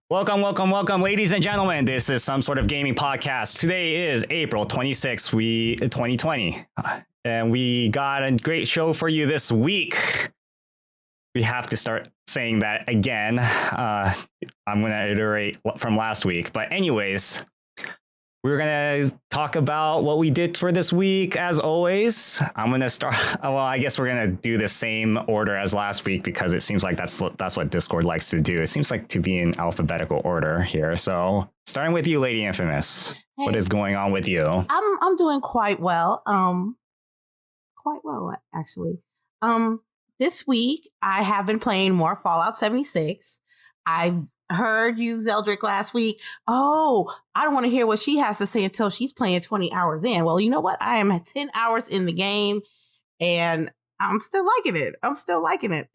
Welcome, ladies and gentlemen. This is some sort of gaming podcast. Today is April 26th, 2020. And we got a great show for you this week. We have to start saying that again. I'm going to iterate from last week. But anyways, we're going to talk about what we did for this week, as always. I'm going to start. Well, I guess we're going to do the same order as last week because it seems like that's what Discord likes to do. It seems like to be in alphabetical order here. So starting with you, LadyInfamous. Hey, what is going on with you? I'm doing quite well. Actually. This week I have been playing more Fallout 76. I heard you, Zeldrick, last week. Oh, I don't want to hear what she has to say until she's playing 20 hours in. Well, you know what? I am at 10 hours in the game and I'm still liking it.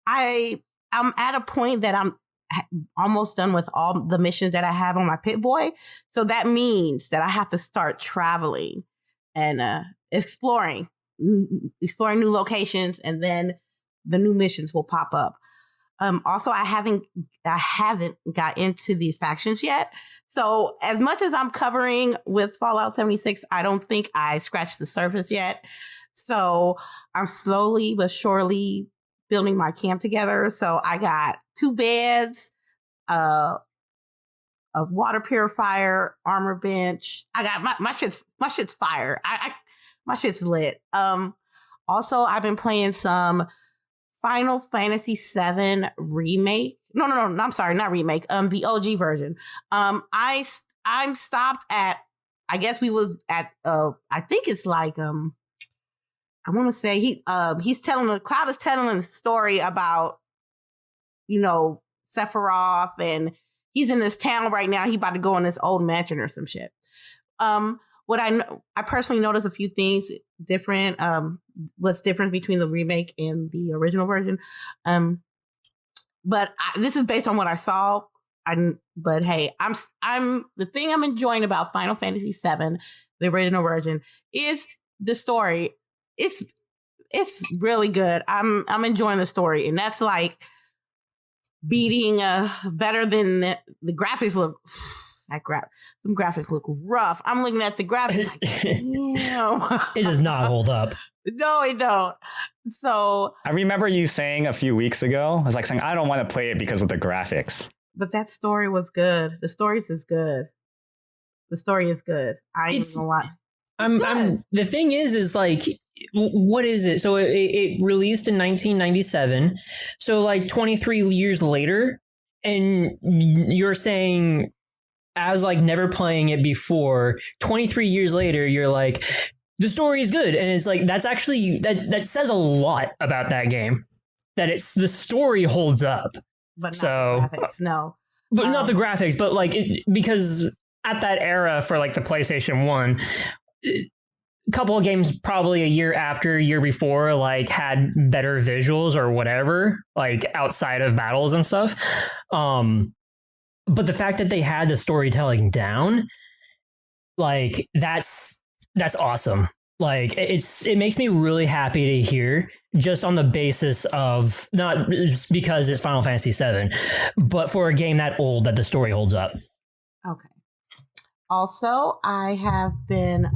I'm at a point that I'm almost done with all the missions that I have on my Pit-Boy. So that means that I have to start traveling and exploring new locations, and then the new missions will pop up. Also, I haven't got into the factions yet. So as much as I'm covering with Fallout 76, I don't think I scratched the surface yet. So I'm slowly but surely building my camp together. So I got 2 beds, a water purifier, armor bench. I got my shit's fire. My shit's lit. Also, I've been playing some Final Fantasy VII Remake. No, I'm sorry, not remake. The OG version. I'm stopped at. I guess we was at. I think it's like. I want to say he's telling Cloud is telling a story about, Sephiroth, and he's in this town right now. He about to go in this old mansion or some shit. What I personally noticed a few things different. What's different between the remake and the original version. But this is based on what I saw. But hey, I'm the thing I'm enjoying about Final Fantasy VII, the original version, is the story. It's really good. I'm enjoying the story, and that's like beating better than the graphics look. Some graphics look rough. I'm looking at the graphics like, damn. It does not hold up. No, it don't. So I remember you saying a few weeks ago, I was like saying, I don't want to play it because of the graphics. But that story was good. The story is good. I ain't gonna lie. The thing is like, what is it? So it released in 1997. So like 23 years later, and you're saying, as like never playing it before, 23 years later, you're like, the story is good. And it's like, that's actually, that says a lot about that game, that the story holds up. But not the graphics, no. But not the graphics, but like, because at that era for like the PlayStation 1, a couple of games probably a year before, like had better visuals or whatever, like outside of battles and stuff. But the fact that they had the storytelling down, like that's awesome. Like it makes me really happy to hear, just on the basis of not just because it's Final Fantasy VII, but for a game that old, that the story holds up. Okay. Also, I have been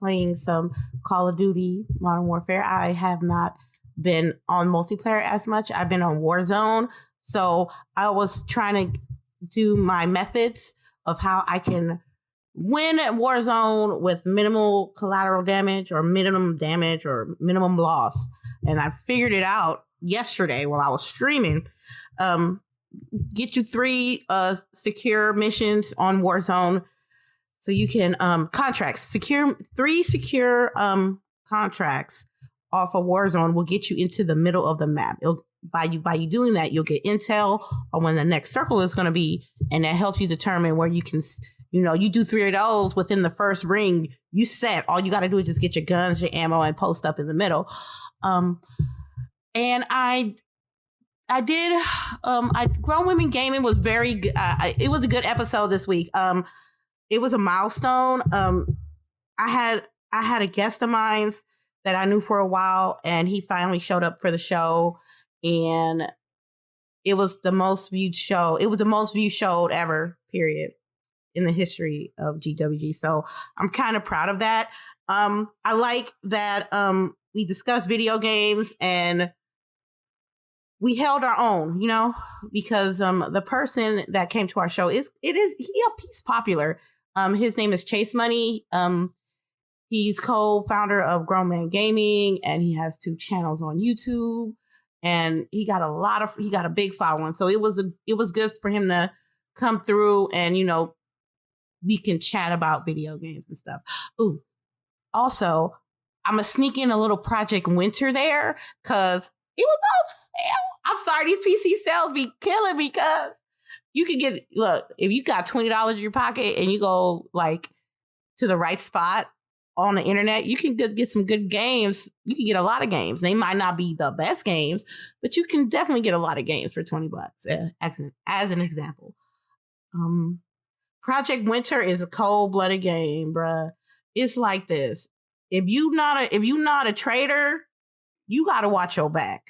playing some Call of Duty Modern Warfare. I have not been on multiplayer as much. I've been on Warzone. So I was trying to do my methods of how I can win at Warzone with minimal collateral damage or minimum damage or minimum loss. And I figured it out yesterday while I was streaming. Get you 3 secure missions on Warzone, so you can secure 3 secure contracts off of Warzone will get you into the middle of the map. By you doing that, you'll get intel on when the next circle is going to be, and that helps you determine where you can, you do 3 of those within the first ring, you set. All you got to do is just get your guns, your ammo, and post up in the middle. And I did, Grown Women Gaming was very good. It was a good episode this week. It was a milestone. I had a guest of mine that I knew for a while, and he finally showed up for the show. And it was the most viewed show. It was the most viewed show ever, period, in the history of GWG. So I'm kind of proud of that. I like that we discussed video games and we held our own, you know, because the person that came to our show he's popular. His name is Chase Money. He's co-founder of Grown Man Gaming, and he has 2 channels on YouTube. And he got a big following. So it was good for him to come through and, you know, we can chat about video games and stuff. Ooh, also, I'm going to sneak in a little Project Winter there because it was on sale. I'm sorry, these PC sales be killing me because you can if you got $20 in your pocket and you go like to the right spot on the internet, you can get some good games. You can get a lot of games. They might not be the best games, but you can definitely get a lot of games for $20 as an example. Project Winter is a cold-blooded game, bruh. It's like this. If you not a trader, you got to watch your back.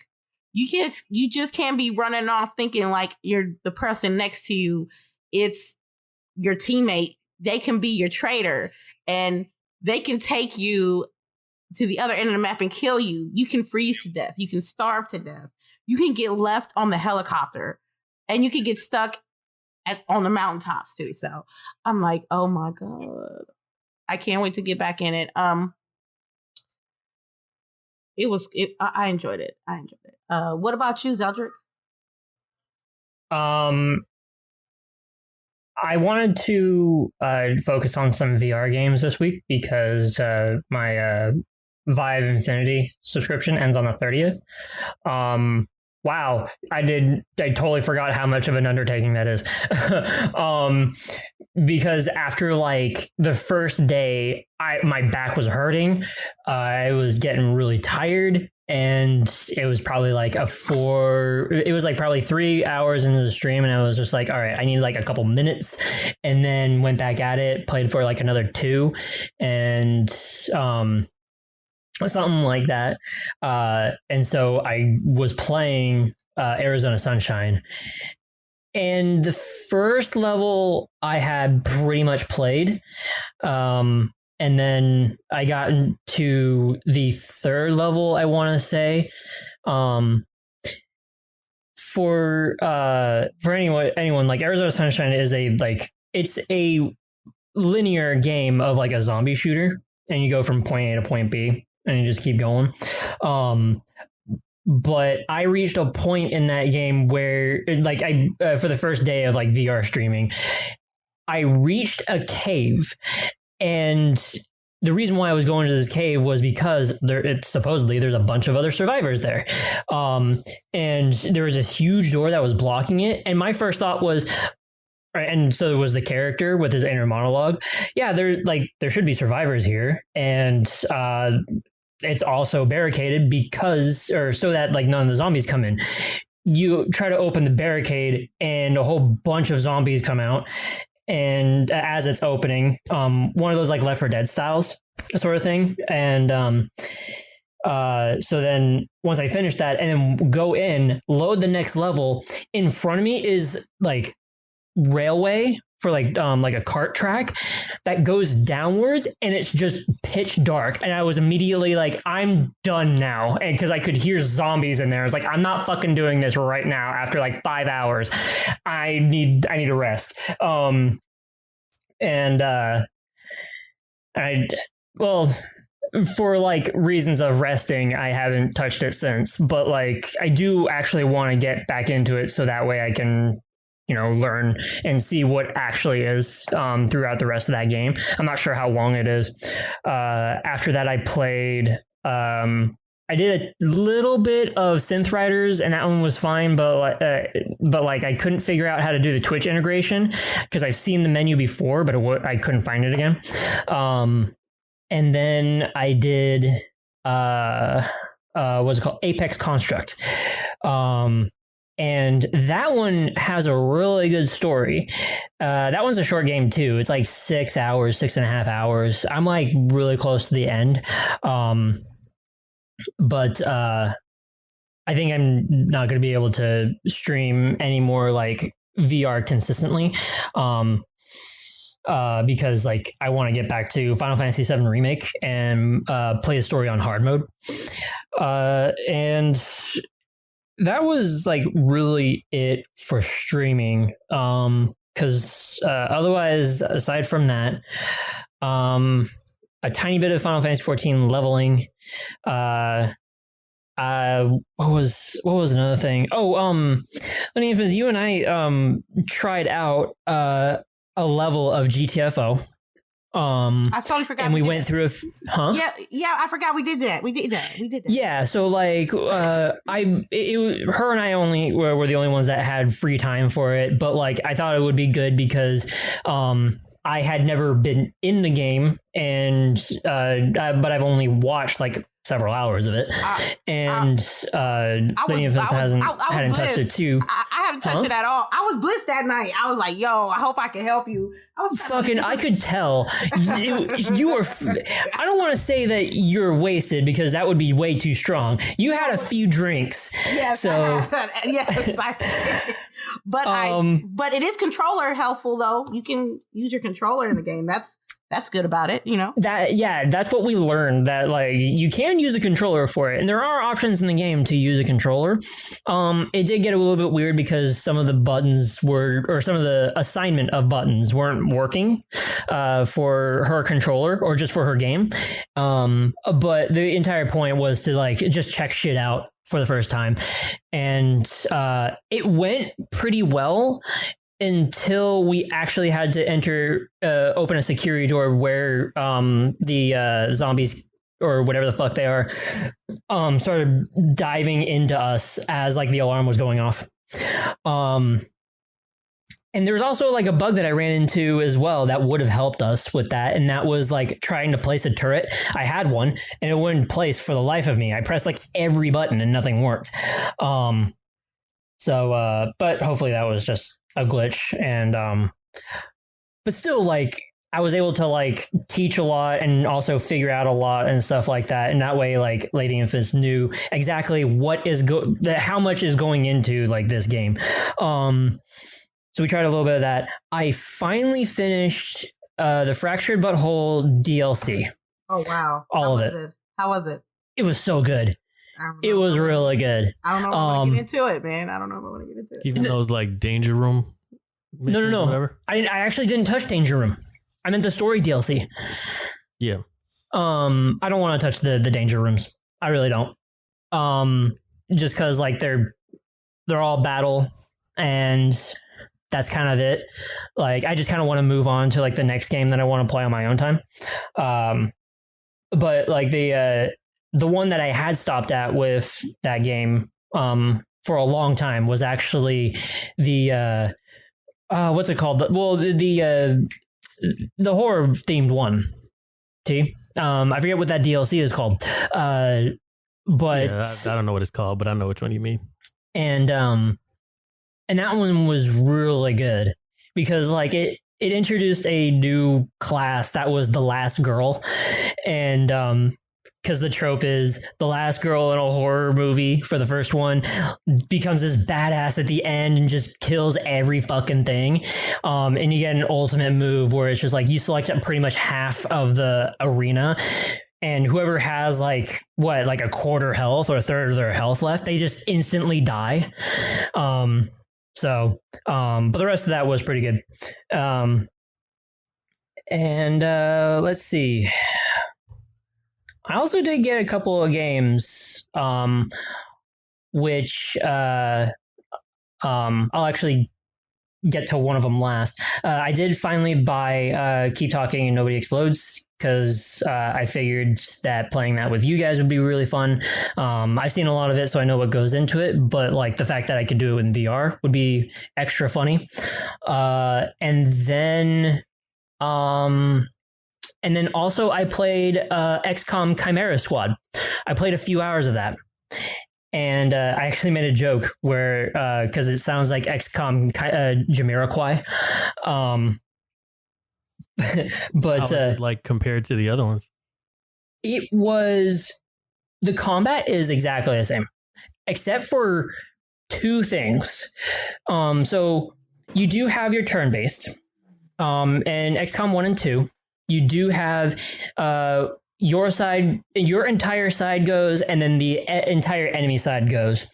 You just can't be running off thinking like you're the person next to you. It's your teammate. They can be your trader and they can take you to the other end of the map and kill you. You can freeze to death. You can starve to death. You can get left on the helicopter and you can get stuck on the mountaintops too. So I'm like, oh my God. I can't wait to get back in it. I enjoyed it. What about you, Zeldrick? I wanted to focus on some VR games this week because my Vive Infinity subscription ends on the 30th. Wow, I totally forgot how much of an undertaking that is. Because after like the first day, my back was hurting. I was getting really tired. And it was probably like probably 3 hours into the stream. And I was just like, all right, I need like a couple minutes, and then went back at it, played for like another 2 and, something like that. And so I was playing, Arizona Sunshine, and the first level I had pretty much played. And then I got into the 3rd level, I want to say. For anyone, like Arizona Sunshine is it's a linear game of like a zombie shooter, and you go from point A to point B and you just keep going. But I reached a point in that game where like for the first day of like VR streaming, I reached a cave. And the reason why I was going to this cave was because supposedly there's a bunch of other survivors there. And there was this huge door that was blocking it. And my first thought was, and so it was the character with his inner monologue. Yeah, there should be survivors here. And it's also barricaded so that like none of the zombies come in. You try to open the barricade and a whole bunch of zombies come out. And as it's opening, one of those like Left 4 Dead styles sort of thing. And so then once I finish that and then go in, load the next level, in front of me is like railway for like a cart track that goes downwards, and it's just pitch dark. And I was immediately like, I'm done now. And because I could hear zombies in there, I was like, I'm not fucking doing this right now after like 5 hours. I need a rest. For like reasons of resting, I haven't touched it since, but like I do actually want to get back into it so that way I can, learn and see what actually is throughout the rest of that game. I'm not sure how long it is. After that, I played. I did a little bit of Synth Riders, and that one was fine, but I couldn't figure out how to do the Twitch integration because I've seen the menu before, but I couldn't find it again. And then I did what's it called? Apex Construct. And that one has a really good story. That one's a short game too. It's like 6 hours, 6.5 hours. I'm like really close to the end. But I think I'm not going to be able to stream any more like VR consistently. Because like I want to get back to Final Fantasy VII Remake and play the story on hard mode. And that was like really it for streaming. Because otherwise, aside from that, a tiny bit of Final Fantasy 14 leveling. What was another thing? LadyInfamous, you and I tried out a level of GTFO. I totally forgot. And we went through Yeah, I forgot we did that. Yeah, so like her and I only were the only ones that had free time for it, but like I thought it would be good because I had never been in the game and but I've only watched like several hours of it, and LadyInfamous hadn't touched it too. I haven't touched it at all. I was blissed that night. I was like, "Yo, I hope I can help you." I could tell you were. I don't want to say that you're wasted because that would be way too strong. You had a few drinks, yes. So yes, but it is controller helpful though. You can use your controller in the game. That's good about it, you know? That's what we learned, that like you can use a controller for it. And there are options in the game to use a controller. It did get a little bit weird because some of the buttons or some of the assignment of buttons weren't working for her controller or just for her game. But the entire point was to like just check shit out for the first time. And it went pretty well until we actually had to open a security door where the zombies or whatever the fuck they are started diving into us as like the alarm was going off. And there was also like a bug that I ran into as well that would have helped us with that, and that was like trying to place a turret. I had one and it wouldn't place for the life of me. I pressed like every button and nothing worked. But hopefully that was just a glitch, and but still, like I was able to like teach a lot and also figure out a lot and stuff like that, and that way like LadyInfamous knew exactly what is how much is going into like this game. So we tried a little bit of that. I finally finished the Fractured Butthole DLC. Oh wow! All of it. How was it? It was so good. It was really good. I don't know if I want to get into it, man. I don't know if I want to get into it. Even those like Danger Room missions No. or whatever? I actually didn't touch Danger Room. I meant the story DLC. Yeah. I don't want to touch the Danger Rooms. I really don't. Just because like they're all battle and that's kind of it. Like I just kind of want to move on to like the next game that I want to play on my own time. But like the one that I had stopped at with that game for a long time was actually the what's it called? The horror themed one. I forget what that DLC is called. But yeah, I don't know what it's called, but I know which one you mean. And that one was really good because like it introduced a new class that was the last girl, and because the trope is the last girl in a horror movie for the first one becomes this badass at the end and just kills every fucking thing. And you get an ultimate move where it's just like you select pretty much half of the arena, and whoever has like a quarter health or a third of their health left, they just instantly die. But the rest of that was pretty good. Let's see. I also did get a couple of games, which I'll actually get to one of them last. I did finally buy Keep Talking and Nobody Explodes because I figured that playing that with you guys would be really fun. I've seen a lot of it, so I know what goes into it, but like the fact that I could do it in VR would be extra funny. And then also I played XCOM Chimera Squad. I played a few hours of that. And I actually made a joke where, because it sounds like XCOM Jamiroquai. But how was it like compared to the other ones? The combat is exactly the same. except for two things. So you do have your turn-based. In XCOM 1 and 2, you do have your side, your entire side goes, and then the entire enemy side goes.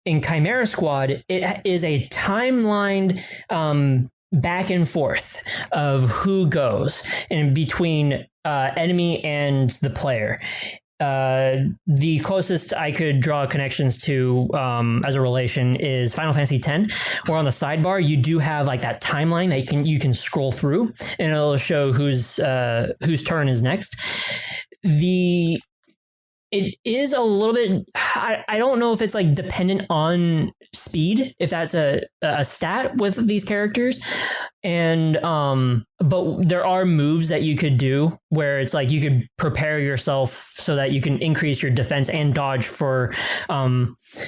In Chimera Squad, it is a timelined back and forth of who goes in between enemy and the player. The closest I could draw connections to as a relation is Final Fantasy X, where on the sidebar you do have like that timeline that you can scroll through, and it'll show whose turn is next. It is a little bit, I don't know if it's like dependent on speed, if that's a stat with these characters. And, but there are moves that you could do where it's like you could prepare yourself so that you can increase your defense and dodge for,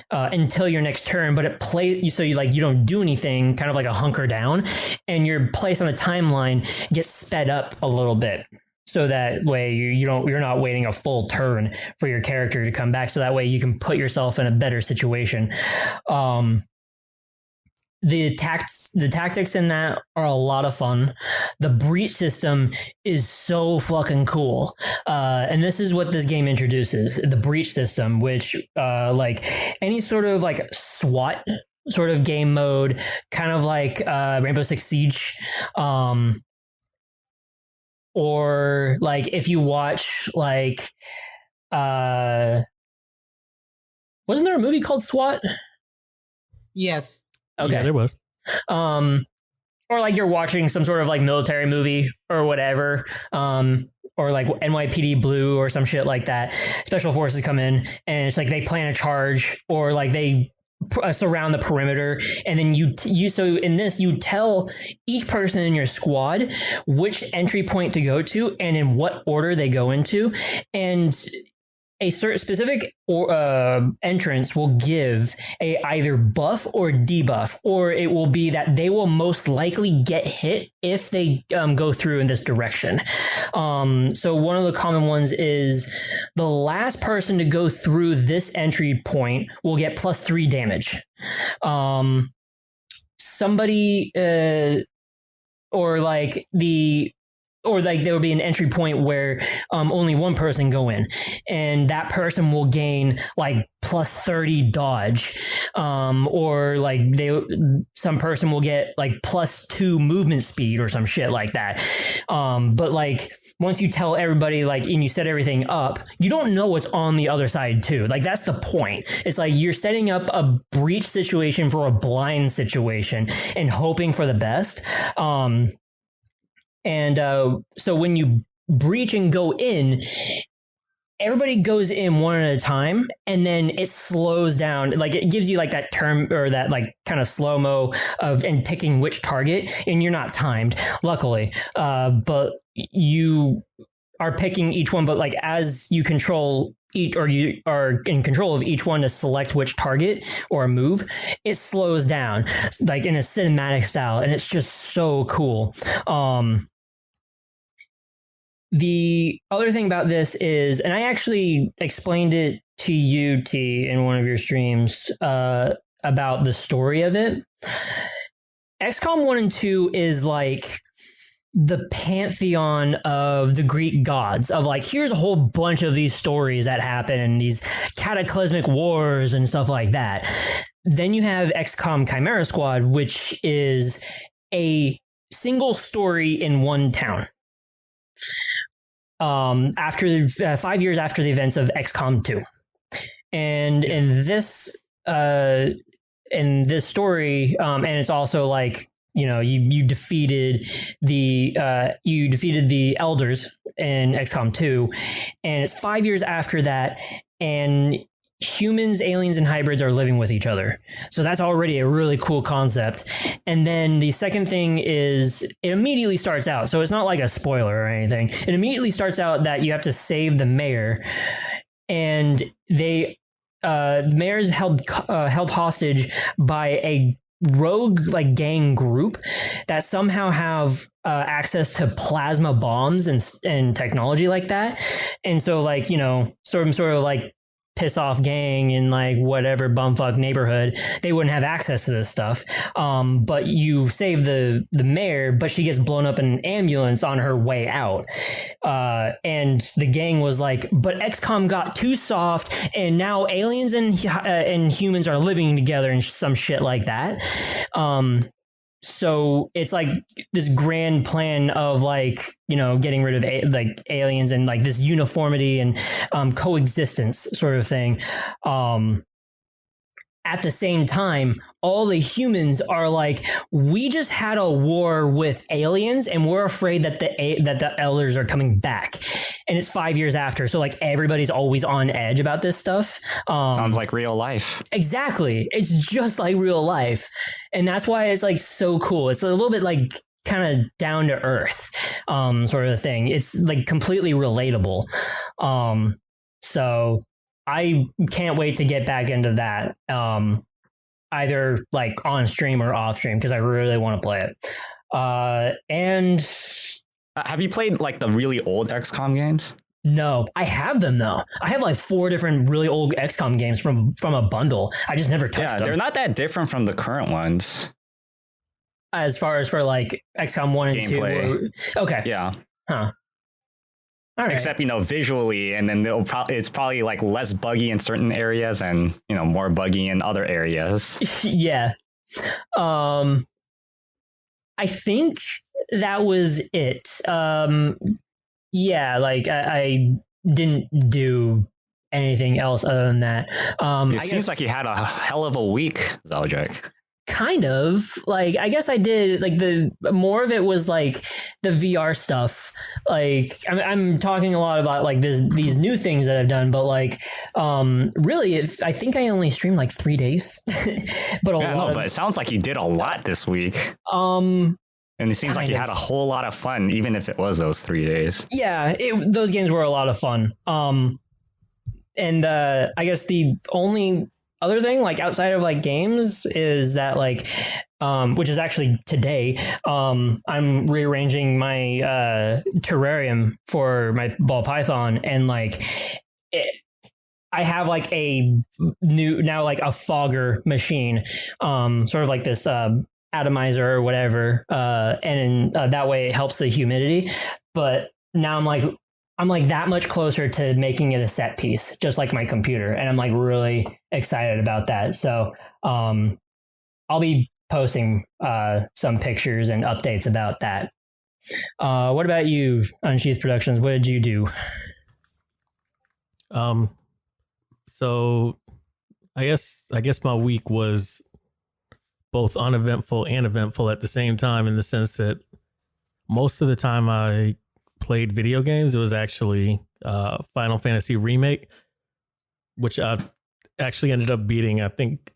until your next turn, but it plays, so you don't do anything, kind of like a hunker down, and your place on the timeline gets sped up a little bit. So that way you're not waiting a full turn for your character to come back. So that way you can put yourself in a better situation. The tactics in that are a lot of fun. The breach system is so fucking cool. And this is what this game introduces, the breach system, which like any sort of like SWAT sort of game mode, kind of like Rainbow Six Siege. Or like if you watch like wasn't there a movie called SWAT? Yes. Okay. Yeah, there was. Or like you're watching some sort of like military movie or whatever. Or like NYPD Blue or some shit like that. Special forces come in and it's like they plan a charge, or like they surround the perimeter, and then you so in this you tell each person in your squad which entry point to go to and in what order they go into, and a certain specific entrance will give a either buff or debuff, or it will be that they will most likely get hit if they go through in this direction. So one of the common ones is the last person to go through this entry point will get +3 damage. Somebody or like there will be an entry point where only one person go in, and that person will gain like +30 dodge, or like some person will get like +2 movement speed or some shit like that. But like once you tell everybody like and you set everything up, you don't know what's on the other side too. Like that's the point. It's like you're setting up a breach situation for a blind situation and hoping for the best. And so when you breach and go in, everybody goes in one at a time, and then it slows down. Like it gives you like that term or that like kind of slow-mo of and picking which target, and you're not timed, luckily. But you are picking each one, but like as you control each, or you are in control of each one to select which target or move, it slows down like in a cinematic style, and it's just so cool. The other thing about this is, and I actually explained it to you, T, in one of your streams about the story of it. XCOM 1 and 2 is like the pantheon of the Greek gods, of like, here's a whole bunch of these stories that happen and these cataclysmic wars and stuff like that. Then you have XCOM Chimera Squad, which is a single story in one town. After 5 years after the events of XCOM 2, and in this story, and it's also like, you know, you defeated the elders in XCOM 2, and it's 5 years after that, and humans, aliens, and hybrids are living with each other. So that's already a really cool concept. And then the second thing is it immediately starts out. So it's not like a spoiler or anything. It immediately starts out that you have to save the mayor, and the mayor is held hostage by a rogue like gang group that somehow have access to plasma bombs and technology like that. And so like, you know, sort of like piss off gang in like whatever bumfuck neighborhood, they wouldn't have access to this stuff. But you save the mayor, but she gets blown up in an ambulance on her way out. And the gang was like, but XCOM got too soft, and now aliens and humans are living together and some shit like that. So it's like this grand plan of like, you know, getting rid of like aliens and like this uniformity and coexistence sort of thing. At the same time, all the humans are like, we just had a war with aliens and we're afraid that the elders are coming back. And it's 5 years after. So like everybody's always on edge about this stuff. Sounds like real life. Exactly. It's just like real life. And that's why it's like so cool. It's a little bit like kind of down to earth sort of thing. It's like completely relatable. So I can't wait to get back into that, either like on stream or off stream, because I really want to play it. And have you played like the really old XCOM games? No, I have them though. I have like 4 different really old XCOM games from a bundle. I just never touched them. Yeah, they're not that different from the current ones. As far as for like XCOM 1 and Gameplay. 2. Okay. Yeah. Huh. All right. Except, you know, visually, and then it's probably like less buggy in certain areas and, you know, more buggy in other areas. Yeah. I think that was it. Yeah, like I didn't do anything else other than that. It seems like you had a hell of a week, Zeldrick. Kind of. Like, I guess I did, like, the more of it was like the VR stuff. Like, I'm talking a lot about like these new things that I've done, but like really I think I only streamed like 3 days. But but it sounds like you did a lot this week. And it seems like you had a whole lot of fun, even if it was those 3 days. Yeah, those games were a lot of fun. And I guess the only other thing, like outside of like games, is that like, which is actually today, I'm rearranging my terrarium for my ball python, and like I have like a new now like a fogger machine, sort of like this atomizer or whatever, and that way it helps the humidity. But now I'm like that much closer to making it a set piece, just like my computer. And I'm like really excited about that. So I'll be posting some pictures and updates about that. What about you, Unsheathed Productions? What did you do? So I guess my week was both uneventful and eventful at the same time, in the sense that most of the time I played video games, it was actually Final Fantasy Remake, which I actually ended up beating, I think,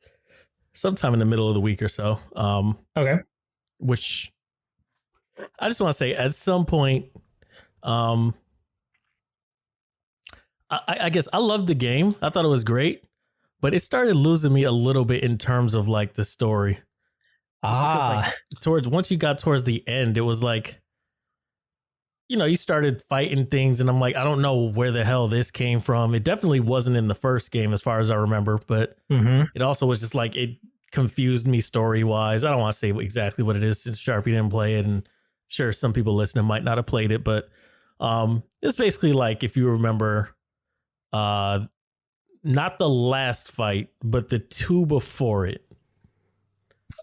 sometime in the middle of the week or so. Okay. Which I just want to say, at some point, I guess I loved the game. I thought it was great, but it started losing me a little bit in terms of like the story. Like, once you got towards the end, it was like, you know, you started fighting things, and I'm like, I don't know where the hell this came from. It definitely wasn't in the first game, as far as I remember, but it also was just like, it confused me story wise. I don't want to say exactly what it is, since Sharpie didn't play it, and sure, some people listening might not have played it, but it's basically like, if you remember, not the last fight, but the 2 before it.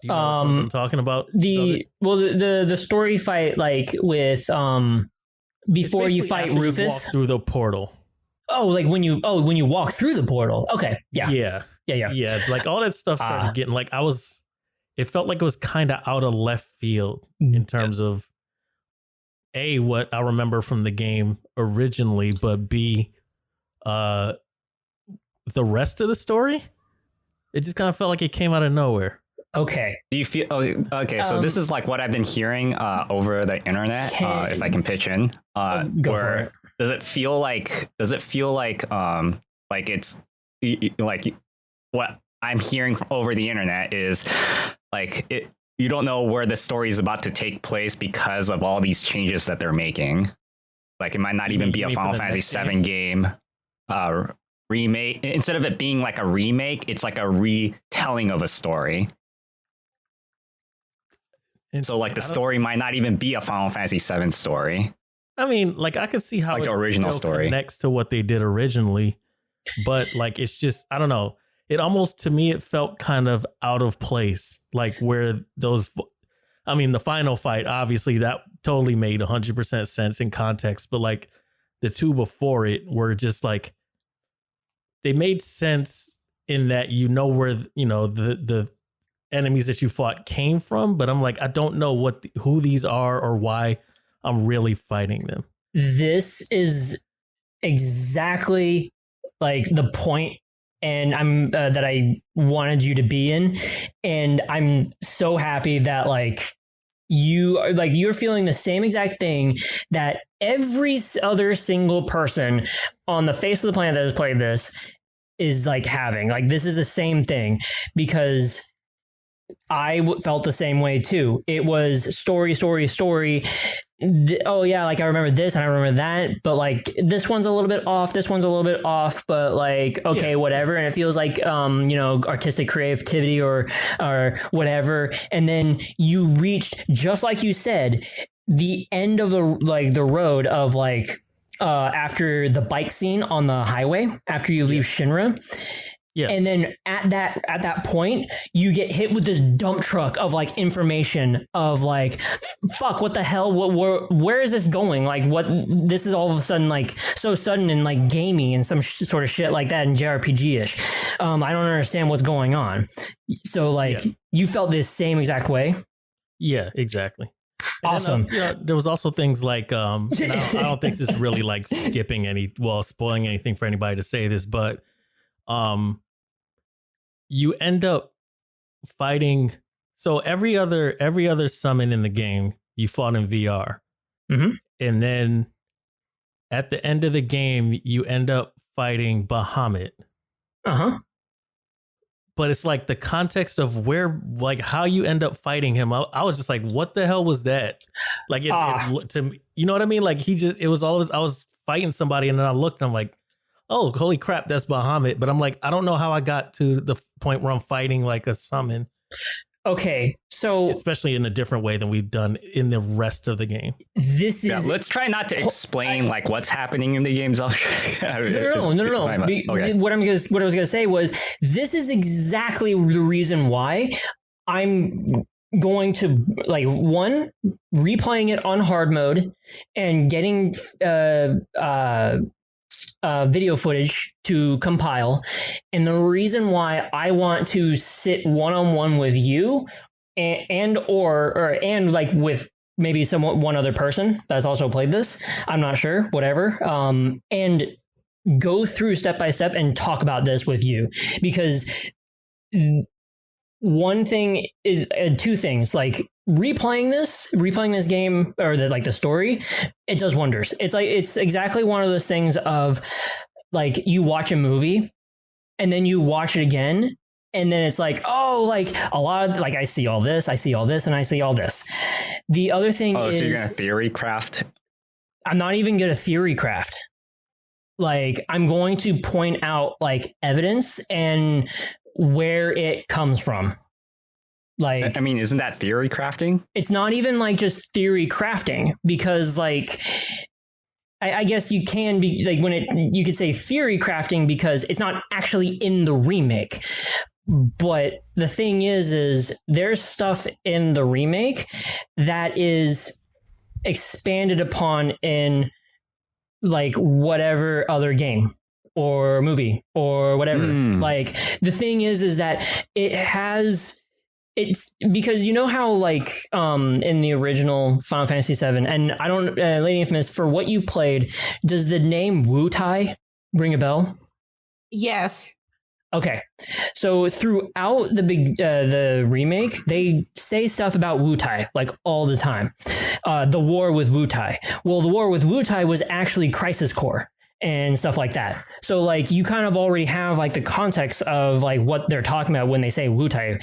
Do you know what I'm talking about? The story fight, like with before you fight Rufus, you walk through the portal. Oh, like when you walk through the portal. Okay, yeah. Like all that stuff started getting like, it felt like it was kind of out of left field in terms of what I remember from the game originally, but B, the rest of the story, it just kind of felt like it came out of nowhere. Okay. Do you feel? Oh, okay. So this is like what I've been hearing over the internet. If I can pitch in, go for it. Does it feel like it's like what I'm hearing over the internet is like it? You don't know where the story is about to take place because of all these changes that they're making. Like it might not even be a Final Fantasy VII game. remake, instead of it being like a remake, it's like a retelling of a story. So like the story might not even be a Final Fantasy VII story. I mean, like I could see how like the original story connects to what they did originally, but like it's just, I don't know. It almost, to me, it felt kind of out of place. Like where those, I mean, the final fight, obviously that totally made 100% sense in context, but like the two before it were just like, they made sense in that, you know, where, you know, the enemies that you fought came from, but I'm like, I don't know who these are or why I'm really fighting them. This is exactly like the point, and I'm that I wanted you to be in, and I'm so happy that like you're feeling the same exact thing that every other single person on the face of the planet that has played this is like having. Like this is the same thing, because I felt the same way too. It was story. Oh yeah, like I remember this and I remember that, but like this one's a little bit off, this one's a little bit off, but like okay, whatever. And it feels like artistic creativity or whatever. And then you reached, just like you said, the end of the road of like after the bike scene on the highway, after you leave Shinra. Yeah. And then at that point, you get hit with this dump truck of like information of like, fuck, what the hell? Where is this going? Like, what? This is all of a sudden like so sudden and like gamey and some sort of shit like that in JRPG-ish. I don't understand what's going on. So like, you felt this same exact way. Yeah, exactly. Awesome. Then, there was also things like, I don't think this is really like spoiling anything for anybody to say this, but you end up fighting. So every other summon in the game, you fought in VR. Mm-hmm. And then at the end of the game, you end up fighting Bahamut. Uh-huh. But it's like the context of where, like how you end up fighting him. I was just like, what the hell was that? Like, you know what I mean? Like it was always, I was fighting somebody and then I looked and I'm like, oh, holy crap, that's Bahamut. But I'm like, I don't know how I got to the point where I'm fighting like a summon. Okay, so especially in a different way than we've done in the rest of the game. This is let's try not to explain like what's happening in the games. No. Okay. What I was gonna say was this is exactly the reason why I'm going to like replaying it on hard mode and getting video footage to compile. And the reason why I want to sit one-on-one with you and like with maybe one other person that's also played this, I'm not sure, whatever, and go through step by step and talk about this with you, because one thing is two things, like replaying this game or the story, it does wonders. It's exactly one of those things of like you watch a movie and then you watch it again and then it's like, oh, like a lot of like I see all this and I see all this. The other thing is, so you're gonna theory craft? I'm not even gonna theory craft. Like I'm going to point out like evidence and where it comes from. Like, I mean, isn't that theory crafting? It's not even like just theory crafting, because like, I guess you can be like you could say theory crafting because it's not actually in the remake. But the thing is there's stuff in the remake that is expanded upon in like whatever other game or movie or whatever. Like the thing is that it's because you know how like in the original Final Fantasy VII, and I don't, LadyInfamous, for what you played, does the name Wutai ring a bell? Yes. Okay, so throughout the remake, they say stuff about Wutai like all the time. The war with Wutai. Well, the war with Wutai was actually Crisis Core. and stuff like that. So like you kind of already have like the context of like what they're talking about when they say Wutai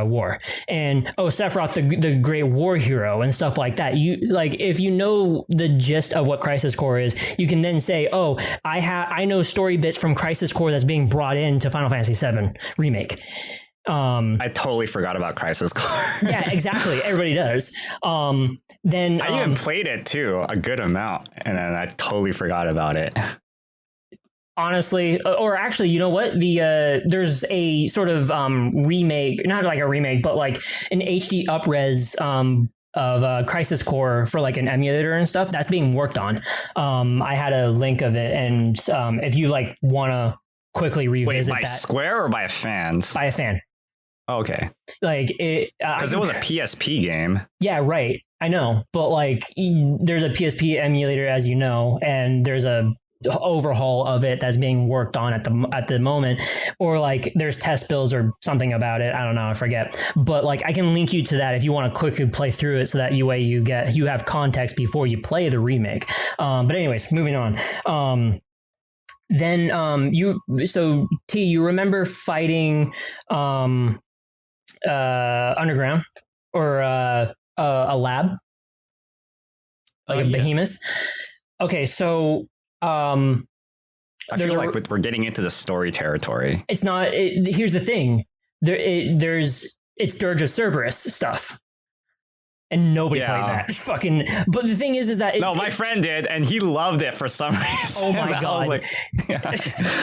War and Sephiroth the great war hero and stuff like that. You like if you know the gist of what Crisis Core is, you can then say, oh, I know story bits from Crisis Core that's being brought into Final Fantasy VII Remake. I totally forgot about Crisis Core. Yeah, exactly. Everybody does. Then I even played it too, a good amount, and then I totally forgot about it. Honestly, or actually, you know what? There's a sort of remake, not like a remake, but like an HD upres of Crisis Core for like an emulator and stuff that's being worked on. I had a link of it, and if you like want to quickly revisit by that, Square or by fans? By a fan. Oh, okay. Like it because it was a PSP game. Yeah, right. I know, but like there's a PSP emulator, as you know, and there's a overhaul of it that's being worked on at the moment, or like there's test builds or something about it. I don't know, I forget. But like I can link you to that if you want to quickly play through it, so that you have context before you play the remake. But anyways, moving on. Then you remember fighting underground or a lab like a behemoth. Okay, so I feel like we're getting into the story territory. It's not. Here's the thing. It's Dirge of Cerberus stuff. And nobody played that. Fucking. But the thing is that my friend did, and he loved it for some reason. Oh my god! I was like,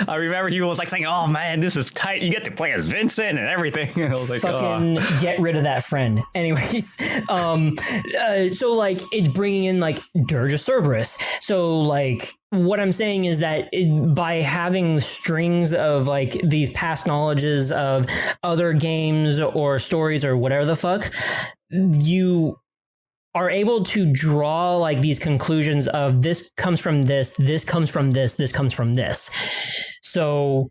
I remember he was like saying, "Oh man, this is tight. You get to play as Vincent and everything." And I was like, fucking get rid of that friend. Anyways, so like it's bringing in like Dirge of Cerberus. So like what I'm saying is that by having strings of like these past knowledges of other games or stories or whatever the fuck, you are able to draw like these conclusions of this comes from this comes from this comes from this. So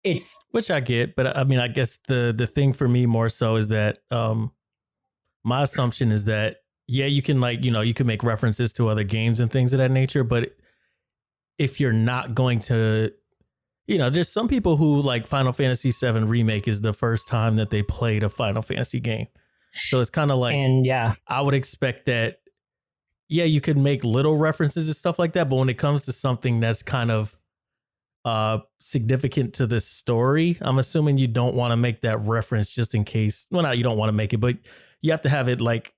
it's, which I get, but I mean, I guess the thing for me more so is that my assumption is that, yeah, you can like, you can make references to other games and things of that nature, but if you're not going to, there's some people who like Final Fantasy VII Remake is the first time that they played a Final Fantasy game. So it's kind of like, and yeah, I would expect that, yeah, you could make little references and stuff like that. But when it comes to something that's kind of significant to the story, I'm assuming you don't want to make that reference just in case. Well, not you don't want to make it, but you have to have it like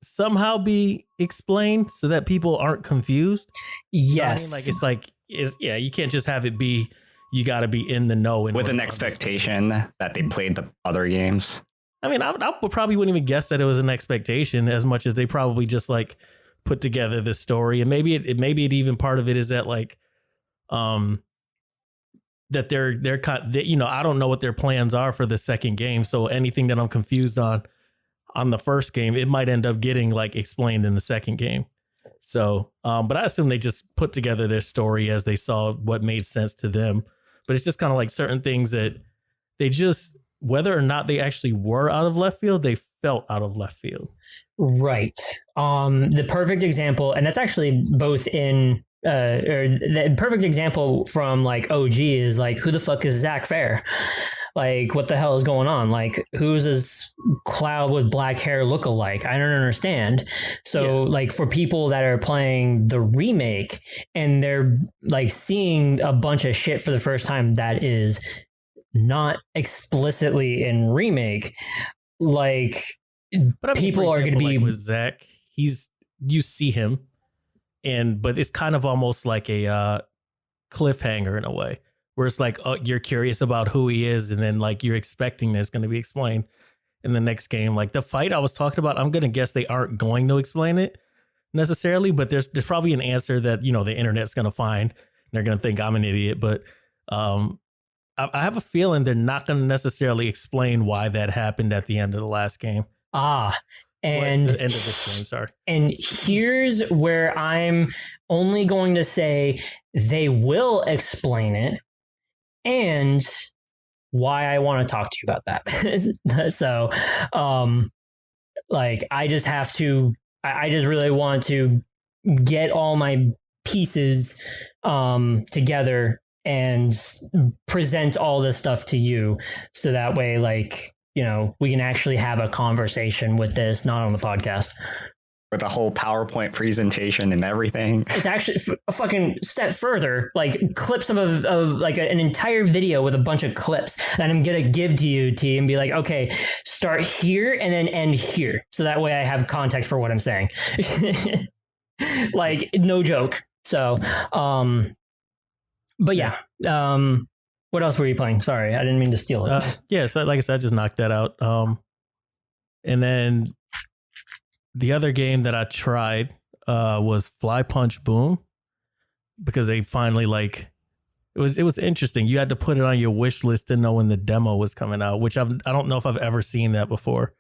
somehow be explained so that people aren't confused. Yes. Like you can't just have it be, you got to be in the know. With an expectation that they played the other games. I mean, I probably wouldn't even guess that it was an expectation as much as they probably just like put together this story. And maybe it even part of it is that like, that they're kind, I don't know what their plans are for the second game. So anything that I'm confused on the first game, it might end up getting like explained in the second game. So, but I assume they just put together their story as they saw what made sense to them. But it's just kind of like certain things that they just, whether or not they actually were out of left field, they felt out of left field. Right. The perfect example, and that's actually both in, or the perfect example from like OG is like, who the fuck is Zach Fair? Like, what the hell is going on? Like, who's this cloud with black hair look-alike? I don't understand. So, like, for people that are playing the remake and they're like seeing a bunch of shit for the first time that is not explicitly in remake, like, but I mean, people are going to be like with Zach. You see him, but it's kind of almost like a cliffhanger in a way, where it's like, oh, you're curious about who he is, and then like you're expecting there's going to be explained in the next game. Like the fight I was talking about, I'm going to guess they aren't going to explain it necessarily, but there's probably an answer that the internet's going to find. And they're going to think I'm an idiot, but I have a feeling they're not going to necessarily explain why that happened at the end of the last game. And the end of this game, sorry. And here's where I'm only going to say they will explain it and why I want to talk to you about that. So, like, I just really want to get all my pieces together and present all this stuff to you, so that way, like, we can actually have a conversation with this, not on the podcast. With a whole PowerPoint presentation and everything. It's actually a fucking step further, like clips of like an entire video with a bunch of clips that I'm going to give to you, T, and be like, okay, start here and then end here. So that way I have context for what I'm saying. Like, no joke. So, but yeah. What else were you playing? Sorry, I didn't mean to steal it. Yeah, so like I said, I just knocked that out. And then the other game that I tried was Fly Punch Boom, because they finally, like, it was interesting. You had to put it on your wish list to know when the demo was coming out, which I don't know if I've ever seen that before.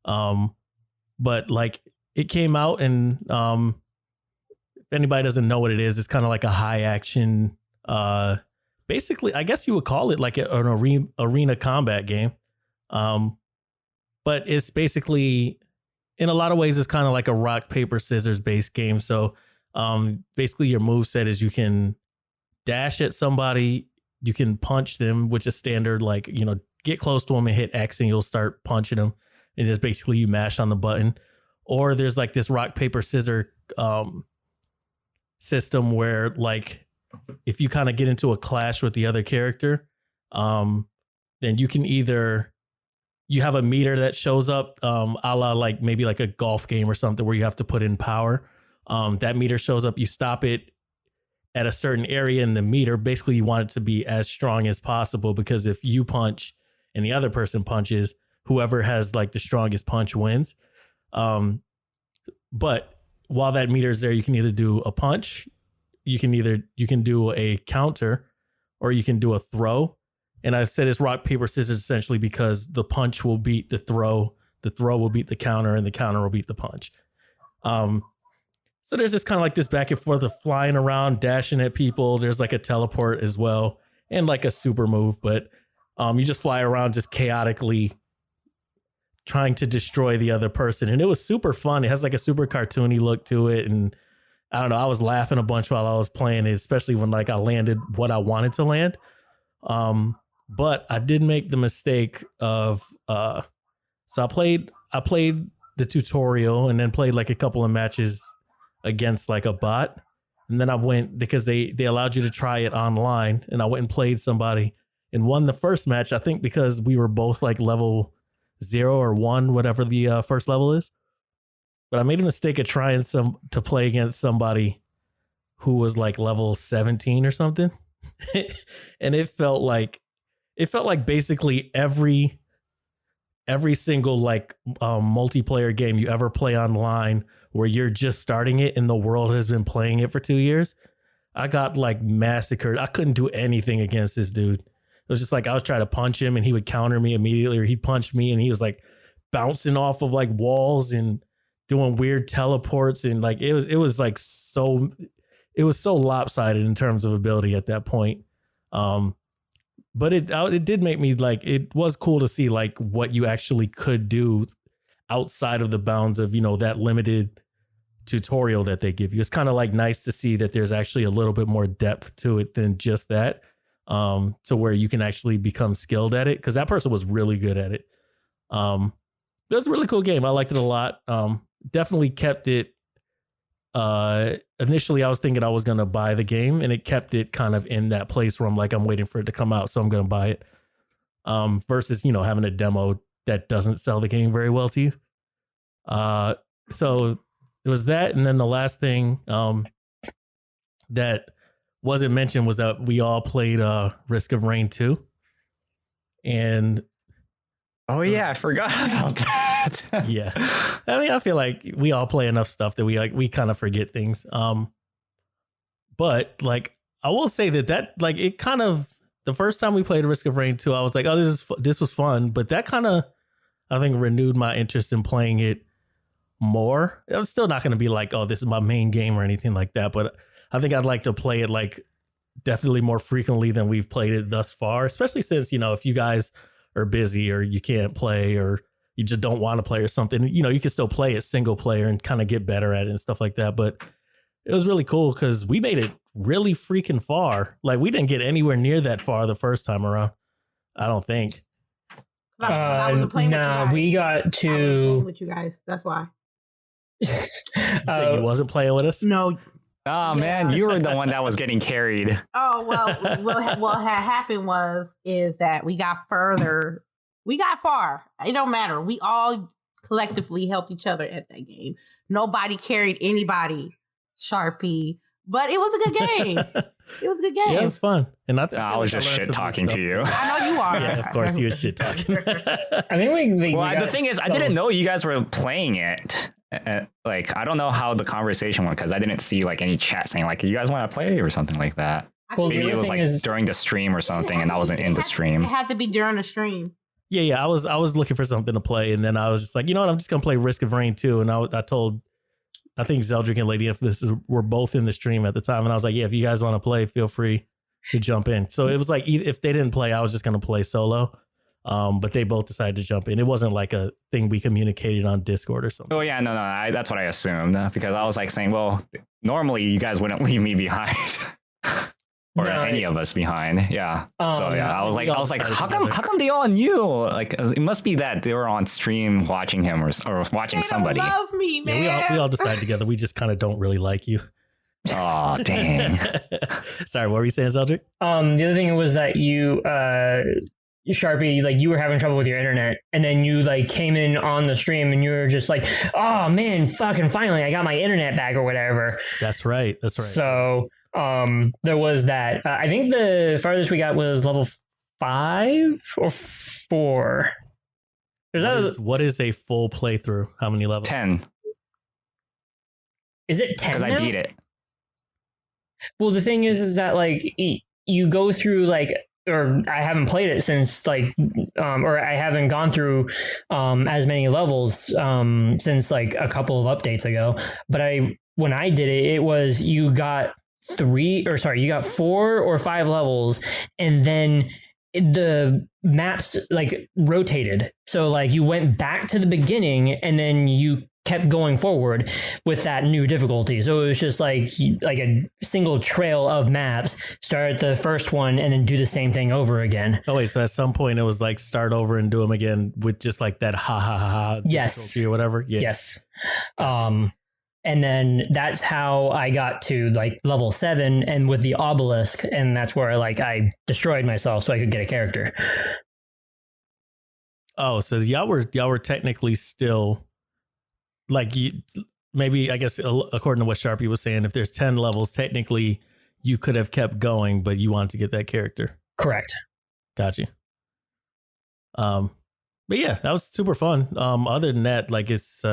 But like, it came out, and if anybody doesn't know what it is, it's kind of like a high action, basically, I guess you would call it like an arena combat game. But it's basically, in a lot of ways, it's kind of like a rock, paper, scissors based game. So basically your moveset is you can dash at somebody, you can punch them, which is standard, like, get close to them and hit X and you'll start punching them. And just basically you mash on the button. Or there's like this rock, paper, scissor system where, like, if you kind of get into a clash with the other character, then you can either, you have a meter that shows up, a la like maybe like a golf game or something where you have to put in power. That meter shows up, you stop it at a certain area in the meter. Basically, you want it to be as strong as possible, because if you punch and the other person punches, whoever has like the strongest punch wins. But while that meter is there, you can either do a punch, you can do a counter, or you can do a throw. And I said it's rock, paper, scissors essentially because the punch will beat the throw will beat the counter, and the counter will beat the punch. So there's just kind of like this back and forth of flying around, dashing at people. There's like a teleport as well, and like a super move, but you just fly around just chaotically trying to destroy the other person. And it was super fun. It has like a super cartoony look to it. And I don't know, I was laughing a bunch while I was playing it, especially when like I landed what I wanted to land. But I did make the mistake of, so I played the tutorial and then played like a couple of matches against like a bot. And then I went, because they allowed you to try it online, and I went and played somebody and won the first match. I think because we were both like level 0 or 1, whatever the first level is. But I made a mistake of trying to play against somebody who was like level 17 or something. And it felt like basically every single like multiplayer game you ever play online where you're just starting it and the world has been playing it for 2 years. I got like massacred. I couldn't do anything against this dude. It was just like I was trying to punch him and he would counter me immediately, or he'd punch me and he was like bouncing off of like walls and doing weird teleports, and like it was so lopsided in terms of ability at that point. But it did make me like, it was cool to see like what you actually could do outside of the bounds of, that limited tutorial that they give you. It's kind of like nice to see that there's actually a little bit more depth to it than just that, to where you can actually become skilled at it. Cause that person was really good at it. It was a really cool game. I liked it a lot. Definitely kept it. Initially I was thinking I was going to buy the game, and it kept it kind of in that place where I'm like, I'm waiting for it to come out, so I'm going to buy it. Versus, having a demo that doesn't sell the game very well to you. So it was that. And then the last thing, that wasn't mentioned was that we all played, Risk of Rain 2. And oh yeah, I forgot about that. Yeah. I mean, I feel like we all play enough stuff that we kind of forget things. But like, I will say that like, it kind of, the first time we played Risk of Rain 2, I was like, oh, this was fun. But that kind of, I think, renewed my interest in playing it more. I'm still not going to be like, oh, this is my main game or anything like that. But I think I'd like to play it like definitely more frequently than we've played it thus far, especially since, if you guys are busy or you can't play or you just don't want to play or something, you can still play it single player and kind of get better at it and stuff like that. But it was really cool because we made it really freaking far. Like we didn't get anywhere near that far the first time around. I don't think. I wasn't playing with you guys. We got I wasn't to. playing with you guys. That's why. You said you wasn't playing with us? No. Oh man, you were the one that was getting carried. Oh well. What had happened is that we got further. We got far. It don't matter. We all collectively helped each other at that game. Nobody carried anybody. Sharpie. But it was a good game. It was a good game. Yeah, it was fun. And I was just shit talking to you. I know you are. Yeah, of course, he was shit talking. I think the thing is, I didn't know you guys were playing it. Like, I don't know how the conversation went because I didn't see like any chat saying like, you guys want to play or something like that. Well, maybe it was like during the stream or something, and I wasn't in the stream. It had to be during the stream. Yeah. I was looking for something to play, and then I was just like, you know what? I'm just gonna play Risk of Rain 2. And I told, I think Zeldrick and LadyInfamous were both in the stream at the time, and I was like, yeah, if you guys want to play, feel free to jump in. So it was like, if they didn't play, I was just gonna play solo. But they both decided to jump in. It wasn't like a thing we communicated on Discord or something. Oh yeah, no, that's what I assumed because I was like saying, well, normally you guys wouldn't leave me behind. Or any of us behind, yeah. So yeah, I was like, how come they all knew? Like, it must be that they were on stream watching him or watching somebody. Don't love me, man. Yeah, we all decided together. We just kind of don't really like you. Oh dang! Sorry, what were you saying, Zeldrick? The other thing was that you, Sharpie, like you were having trouble with your internet, and then you like came in on the stream, and you were just like, "Oh man, fucking finally, I got my internet back or whatever." That's right. So. There was that. I think the farthest we got was level 5 or 4. What is a full playthrough? How many levels? 10. Is it 10? Because I beat it. Well, the thing is that like you go through like, or I haven't played it since like, or I haven't gone through as many levels since like a couple of updates ago. But when I did it, it was you got 4 or 5 levels, and then the maps like rotated. So like you went back to the beginning, and then you kept going forward with that new difficulty. So it was just like a single trail of maps. Start at the first one and then do the same thing over again. Oh wait, so at some point it was like start over and do them again with just like that ha ha ha yes or whatever. Yeah. Yes. And then that's how I got to like level 7 and with the obelisk, and that's where like I destroyed myself so I could get a character. Oh, so y'all were technically still like maybe I guess according to what Sharpie was saying, if there's 10 levels, technically you could have kept going, but you wanted to get that character. Correct. Got you. But yeah, that was super fun. Other than that, like it's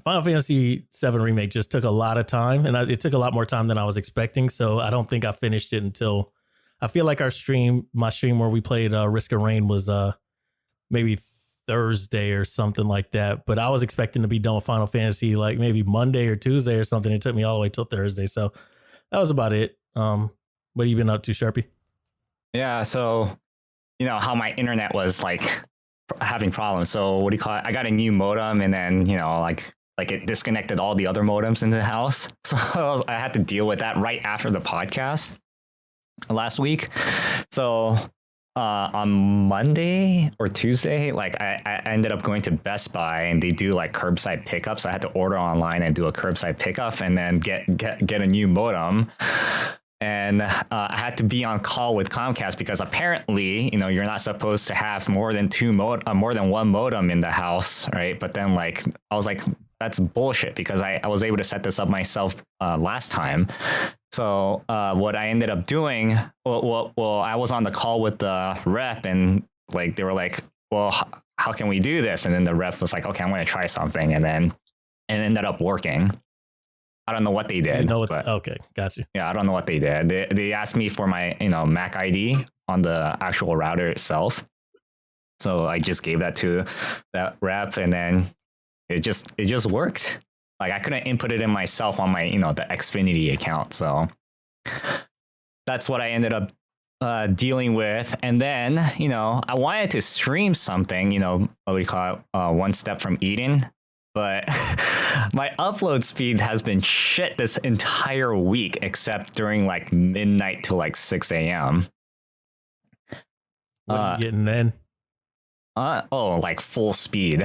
Final Fantasy VII Remake just took a lot of time, and it took a lot more time than I was expecting. So I don't think I finished it until I feel like my stream where we played Risk of Rain was maybe Thursday or something like that. But I was expecting to be done with Final Fantasy like maybe Monday or Tuesday or something. It took me all the way till Thursday. So that was about it. What have you been up to, Sharpie? Yeah, so you know how my internet was like having problems. So what do you call it? I got a new modem, and then like it disconnected all the other modems in the house. So I had to deal with that right after the podcast last week. So on Monday or Tuesday, like I ended up going to Best Buy, and they do like curbside pickup. So I had to order online and do a curbside pickup, and then get a new modem. And I had to be on call with Comcast because apparently, you're not supposed to have more than one modem in the house, right? But then, like, I was like, that's bullshit because I was able to set this up myself last time. So what I ended up doing, well, I was on the call with the rep, and like they were like, well, how can we do this? And then the rep was like, okay, I'm going to try something, and then it ended up working. I don't know what they did. Okay, got you. Yeah, I don't know what they did. They asked me for my Mac ID on the actual router itself. So I just gave that to that rep, and then it just worked. Like I couldn't input it in myself on my the Xfinity account. So that's what I ended up dealing with. And then I wanted to stream something. What we call it, One Step from Eden. but my upload speed has been shit this entire week, except during like midnight to like 6 a.m. What are you getting then? Like full speed.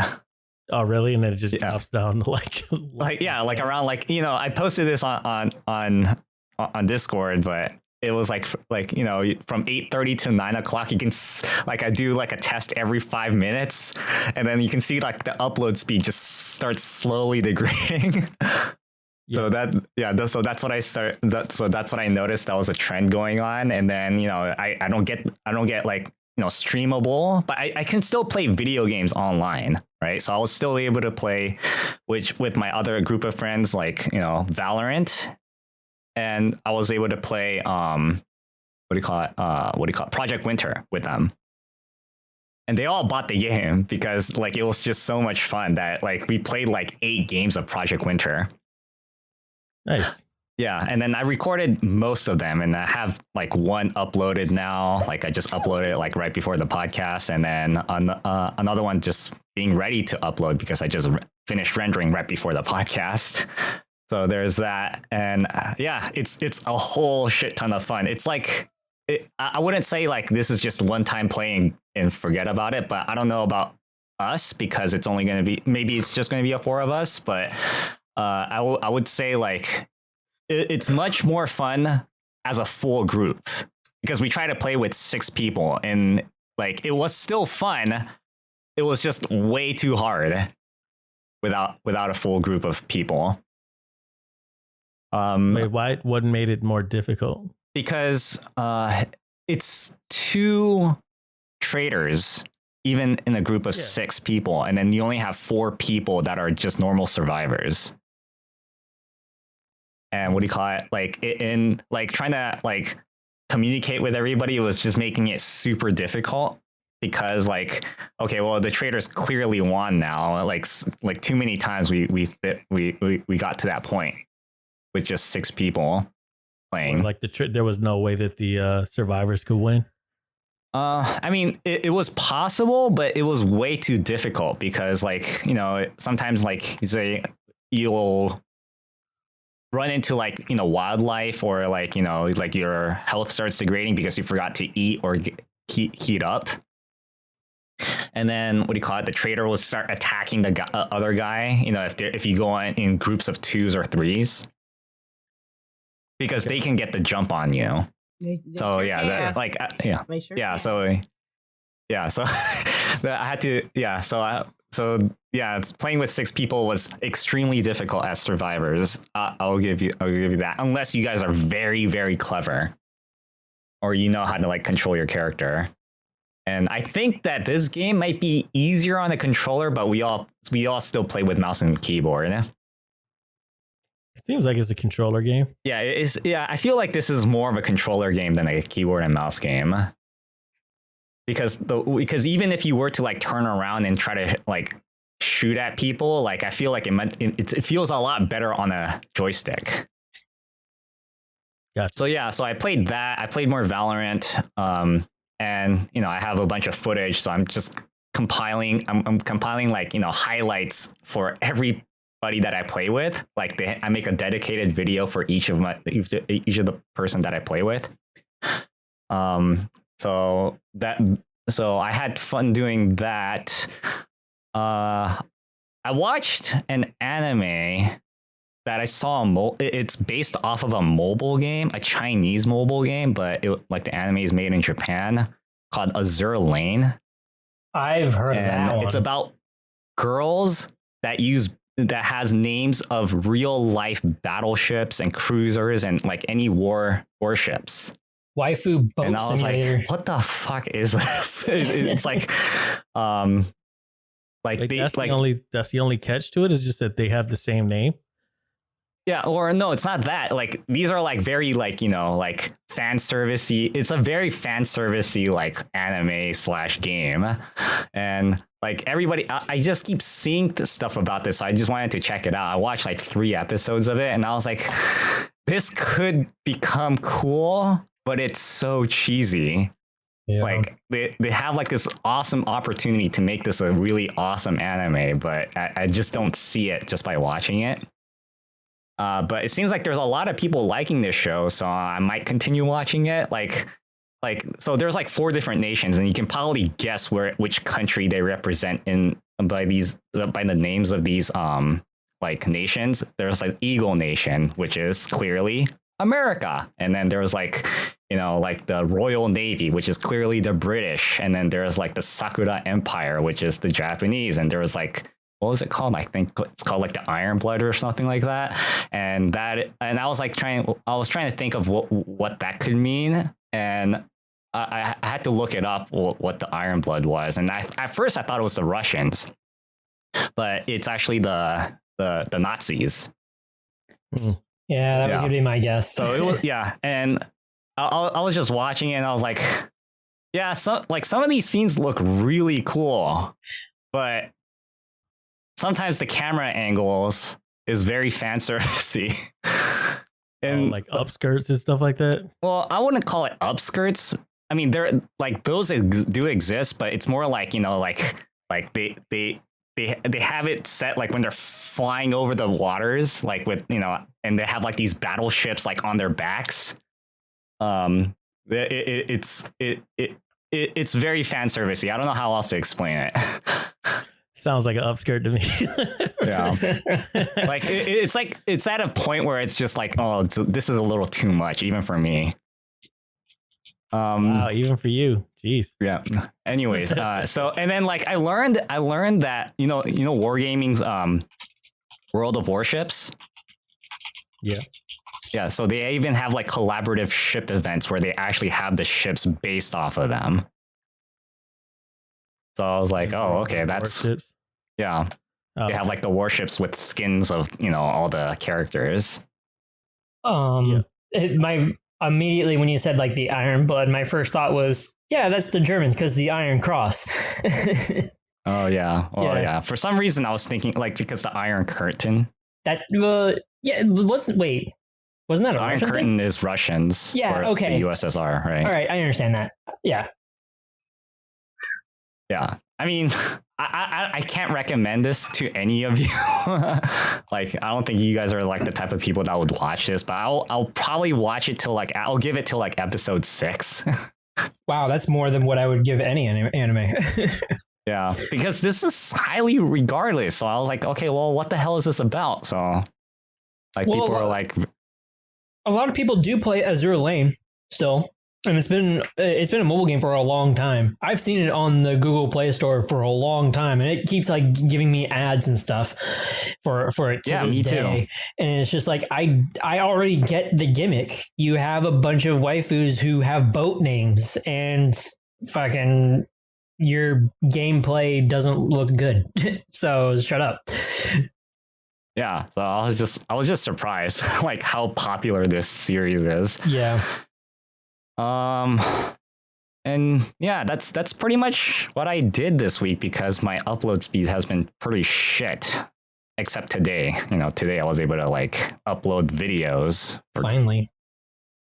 Oh, really? And then it just drops down to like around like, you know, I posted this on Discord, but it was like you know, from 8:30 to 9 o'clock, you can like I do like a test every 5 minutes, and then you can see like the upload speed just starts slowly degrading. So that's what I start. So that's what I noticed. That was a trend going on, and then you know I don't get like, you know, streamable, but I can still play video games online, right? So I was still able to play with my other group of friends, like, you know, Valorant, and I was able to play Project Winter with them. And they all bought the game because like it was just so much fun that like we played like 8 games of Project Winter. Nice. Yeah, and then I recorded most of them, and I have like one uploaded now. Like I just uploaded it like right before the podcast, and then another one just being ready to upload because I just finished rendering right before the podcast. So there's that, and yeah, it's a whole shit ton of fun. It's like I wouldn't say like this is just one time playing and forget about it, but I don't know about us because it's only going to be, maybe it's just going to be a 4 of us, but I would say like it's much more fun as a full group because we try to play with 6 people, and like it was still fun. It was just way too hard without a full group of people. Wait, why? What made it more difficult? Because it's 2 traders, even in a group of 6 people, and then you only have 4 people that are just normal survivors. And what do you call it? Like in like trying to like communicate with everybody was just making it super difficult because like, okay, well the traders clearly won now. Like too many times we got to that point with just 6 people playing. Like there was no way that the survivors could win. I mean, it was possible, but it was way too difficult because like, you know, sometimes like you say you'll run into like, you know, wildlife or like, you know, like your health starts degrading because you forgot to eat or heat up. And then what do you call it? The trader will start attacking the other guy, you know, if you go in groups of 2s or 3s, because they can get the jump on you. So yeah, like so I had to playing with 6 people was extremely difficult as survivors. I'll give you that, unless you guys are very, very clever or you know how to like control your character. And I think that this game might be easier on a controller, but we all still play with mouse and keyboard. It seems like it's a controller game. Yeah, it is. Yeah, I feel like this is more of a controller game than a keyboard and mouse game. Because even if you were to like turn around and try to like shoot at people, like I feel like it feels a lot better on a joystick. Gotcha. So yeah, so I played that. I played more Valorant, and you know I have a bunch of footage, so I'm just compiling. I'm compiling like, you know, highlights for everybody that I play with. Like I make a dedicated video for each of the person that I play with. So I had fun doing that. I watched an anime that I saw. It's based off of a mobile game, a Chinese mobile game, but like the anime is made in Japan, called Azure Lane. I've heard of that one. It's about girls that has names of real life battleships and cruisers and like any warships. Waifu boat and I was simulator. Like, what the fuck is this? It's like, that's the only catch to it is just that they have the same name. Yeah, or no, it's not that. Like these are like very like, you know, like fan servicey. It's a very fan servicey like anime / game, and like everybody, I just keep seeing stuff about this, so I just wanted to check it out. I watched like 3 episodes of it, and I was like, this could become cool, but it's so cheesy. Yeah. Like they have like this awesome opportunity to make this a really awesome anime, but I just don't see it just by watching it. But it seems like there's a lot of people liking this show, so I might continue watching it. Like so there's like 4 different nations, and you can probably guess which country they represent by the names of these like nations. There's like Eagle Nation, which is clearly America, and then there's like, you know, like the Royal Navy, which is clearly the British, and then there's like the Sakura Empire, which is the Japanese, and there was like, what was it called? I think it's called like the Iron Blood or something like that. And I was like trying to think of what that could mean, and I had to look it up what the Iron Blood was, and at first I thought it was the Russians, but it's actually the Nazis. Yeah, that was gonna be my guess. So it was, yeah, and I was just watching it, and I was like, yeah, some of these scenes look really cool, but sometimes the camera angles is very fan servicey. And like upskirts and stuff like that. Well, I wouldn't call it upskirts. I mean, they're like those do exist, but it's more like, you know, like they have it set like when they're flying over the waters, like with, you know, and they have like these battleships like on their backs. It's very fan servicey. I don't know how else to explain it. Sounds like an upskirt to me. Yeah. Like it's at a point where it's just like, oh, this is a little too much, even for me. Wow, even for you. Jeez. Yeah. Anyways, so and then like I learned that you know Wargaming's World of Warships. Yeah. Yeah, so they even have like collaborative ship events where they actually have the ships based off of them. So I was like, oh, okay, that's Warships. Yeah. Oh. They have like the warships with skins of, you know, all the characters. Immediately when you said like the Iron Blood, my first thought was, yeah, that's the Germans because the Iron Cross. Oh yeah. Oh yeah. For some reason I was thinking like because the Iron Curtain. Wasn't that a Iron Russian Curtain thing? Is Russians. Yeah, or okay. The USSR, right? All right, I understand that. Yeah. Yeah. I mean, I can't recommend this to any of you. Like, I don't think you guys are like the type of people that would watch this, but I'll probably watch it till like, I'll give it till like episode 6. Wow, that's more than what I would give any anime. Yeah, because this is highly regarded. So I was like, okay, well, what the hell is this about? So like people are like, a lot of people do play Azure Lane still. And it's been a mobile game for a long time. I've seen it on the Google Play Store for a long time, and it keeps like giving me ads and stuff for it to this day. Too. And it's just like I already get the gimmick. You have a bunch of waifus who have boat names, and fucking your gameplay doesn't look good. So shut up. Yeah, so I was just surprised like how popular this series is. Yeah. And yeah, that's pretty much what I did this week because my upload speed has been pretty shit. Except today, you know, today I was able to like upload videos. Finally.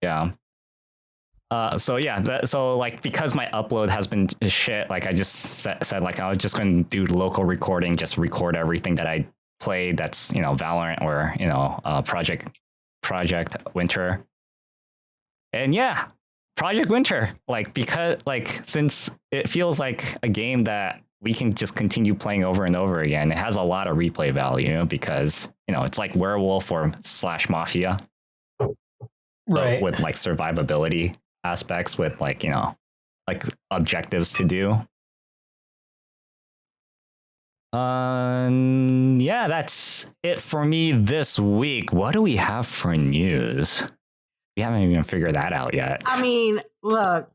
Yeah. So yeah, so like because my upload has been shit, like I just said like I was just going to do local recording, just record everything that I played. That's, you know, Valorant or, you know, Project Winter. And yeah. Project Winter, like, because like since it feels like a game that we can just continue playing over and over again, it has a lot of replay value because, you know, it's like Werewolf or / Mafia, right? With like survivability aspects, with like, you know, like objectives to do. Yeah, that's it for me this week. What do we have for news? We haven't even figured that out yet. I mean, look,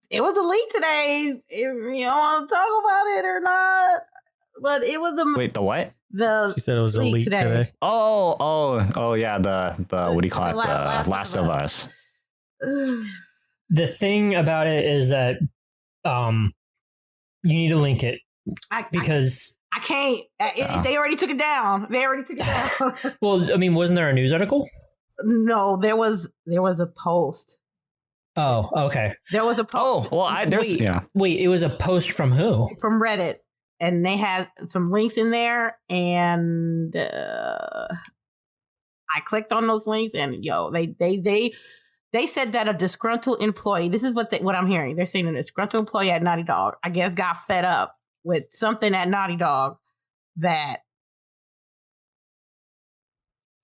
it was a leak today. If you don't want to talk about it or not, but it was a wait. The what? She said it was a leak today. Oh, yeah. The what do you call it? The Last of Us. The thing about it is that you need to link it because I can't. They already took it down. Well, I mean, wasn't there a news article? No, there was a post. Oh, okay. There was a post. Oh, well, Wait, it was a post from who? From Reddit, and they had some links in there, and I clicked on those links, and they said that a disgruntled employee. This is what I'm hearing. They're saying a disgruntled employee at Naughty Dog, I guess, got fed up with something at Naughty Dog that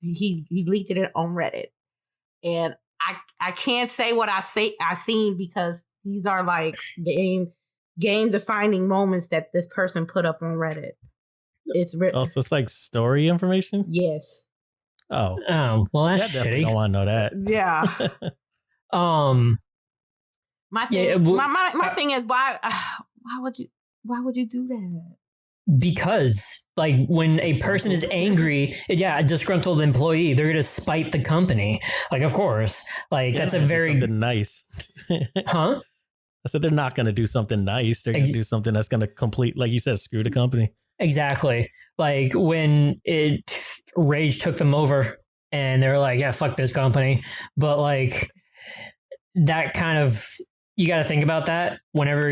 he leaked it on Reddit, and I can't say what I seen because these are like game defining moments that this person put up on Reddit. It's written. Oh, so it's like story information? Yes. Oh. Well, that's Yeah, shitty. definitely don't want to know that. Yeah. My thing is why would you do that? Because like when a person is angry, a disgruntled employee, they're gonna spite the company. Like, of course, like that's a very something nice. Huh? I said they're not gonna do something nice. They're gonna do something that's gonna complete, like you said, screw the company. Exactly. Like when Rage took them over and they were like, yeah, fuck this company. But like that kind of, you got to think about that whenever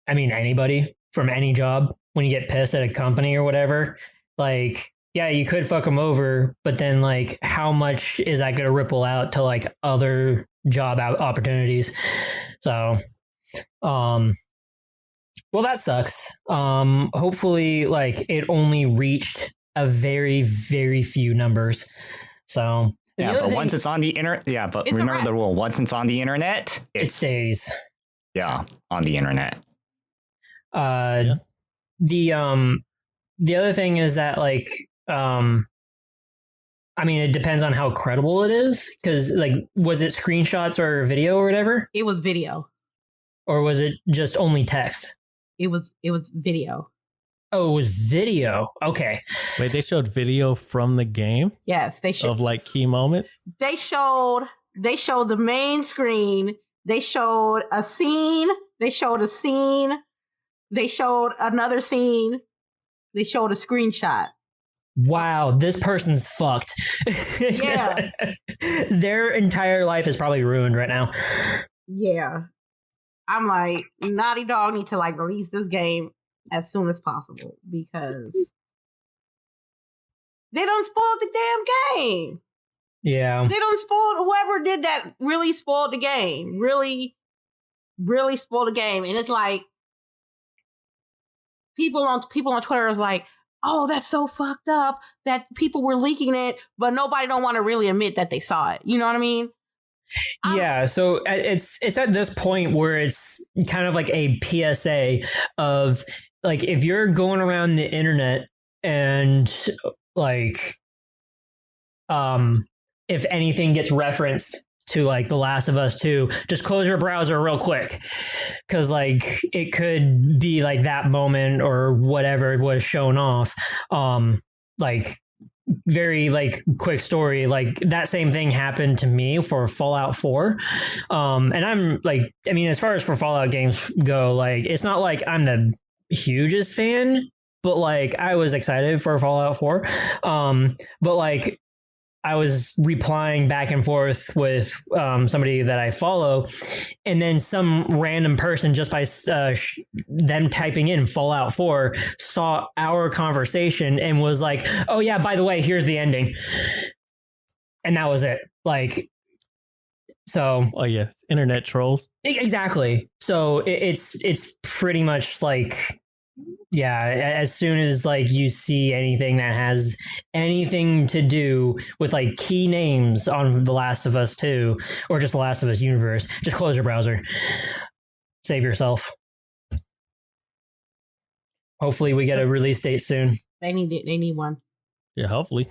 anybody from any job, when you get pissed at a company or whatever, like, yeah, you could fuck them over, but then like how much is that going to ripple out to like other job opportunities? So, well, that sucks. Hopefully, like it only reached a very, very few numbers. So yeah, but once it's on the internet, but remember the rule: once it's on the internet, it stays. Yeah, on the internet. The other thing is that like it depends on how credible it is, because like, was it screenshots or video or whatever? It was video. Or was it just only text? It was video. Oh, it was video. Okay. Wait, they showed video from the game? Yes, they showed of like key moments. They showed the main screen. They showed a scene. They showed a scene. They showed another scene. They showed a screenshot. Wow, this person's fucked. Yeah. Their entire life is probably ruined right now. Yeah. I'm like, Naughty Dog need to like release this game as soon as possible because they don't spoil the damn game. Yeah. They don't spoil, whoever did that really spoiled the game. Really, really spoiled the game. And it's like, people on Twitter is like, oh, that's so fucked up that people were leaking it, but nobody don't want to really admit that they saw it. You know what I mean? Yeah, so it's at this point where it's kind of like a PSA of like, if you're going around the internet and like if anything gets referenced to like The Last of Us 2, just close your browser real quick, because like it could be like that moment or whatever was shown off. Like, very like quick story, like that same thing happened to me for Fallout 4. And I'm like, as far as for Fallout games go, like it's not like I'm the hugest fan, but like I was excited for Fallout 4. But like I was replying back and forth with somebody that I follow, and then some random person, just by them typing in Fallout 4, saw our conversation and was like, oh yeah, by the way, here's the ending. And that was it. Like, so. Oh yeah, internet trolls. Exactly. So it's pretty much like, yeah, as soon as like you see anything that has anything to do with like key names on The Last of Us 2 or just The Last of Us universe, just close your browser. Save yourself. Hopefully we get a release date soon. They need one. Yeah, hopefully.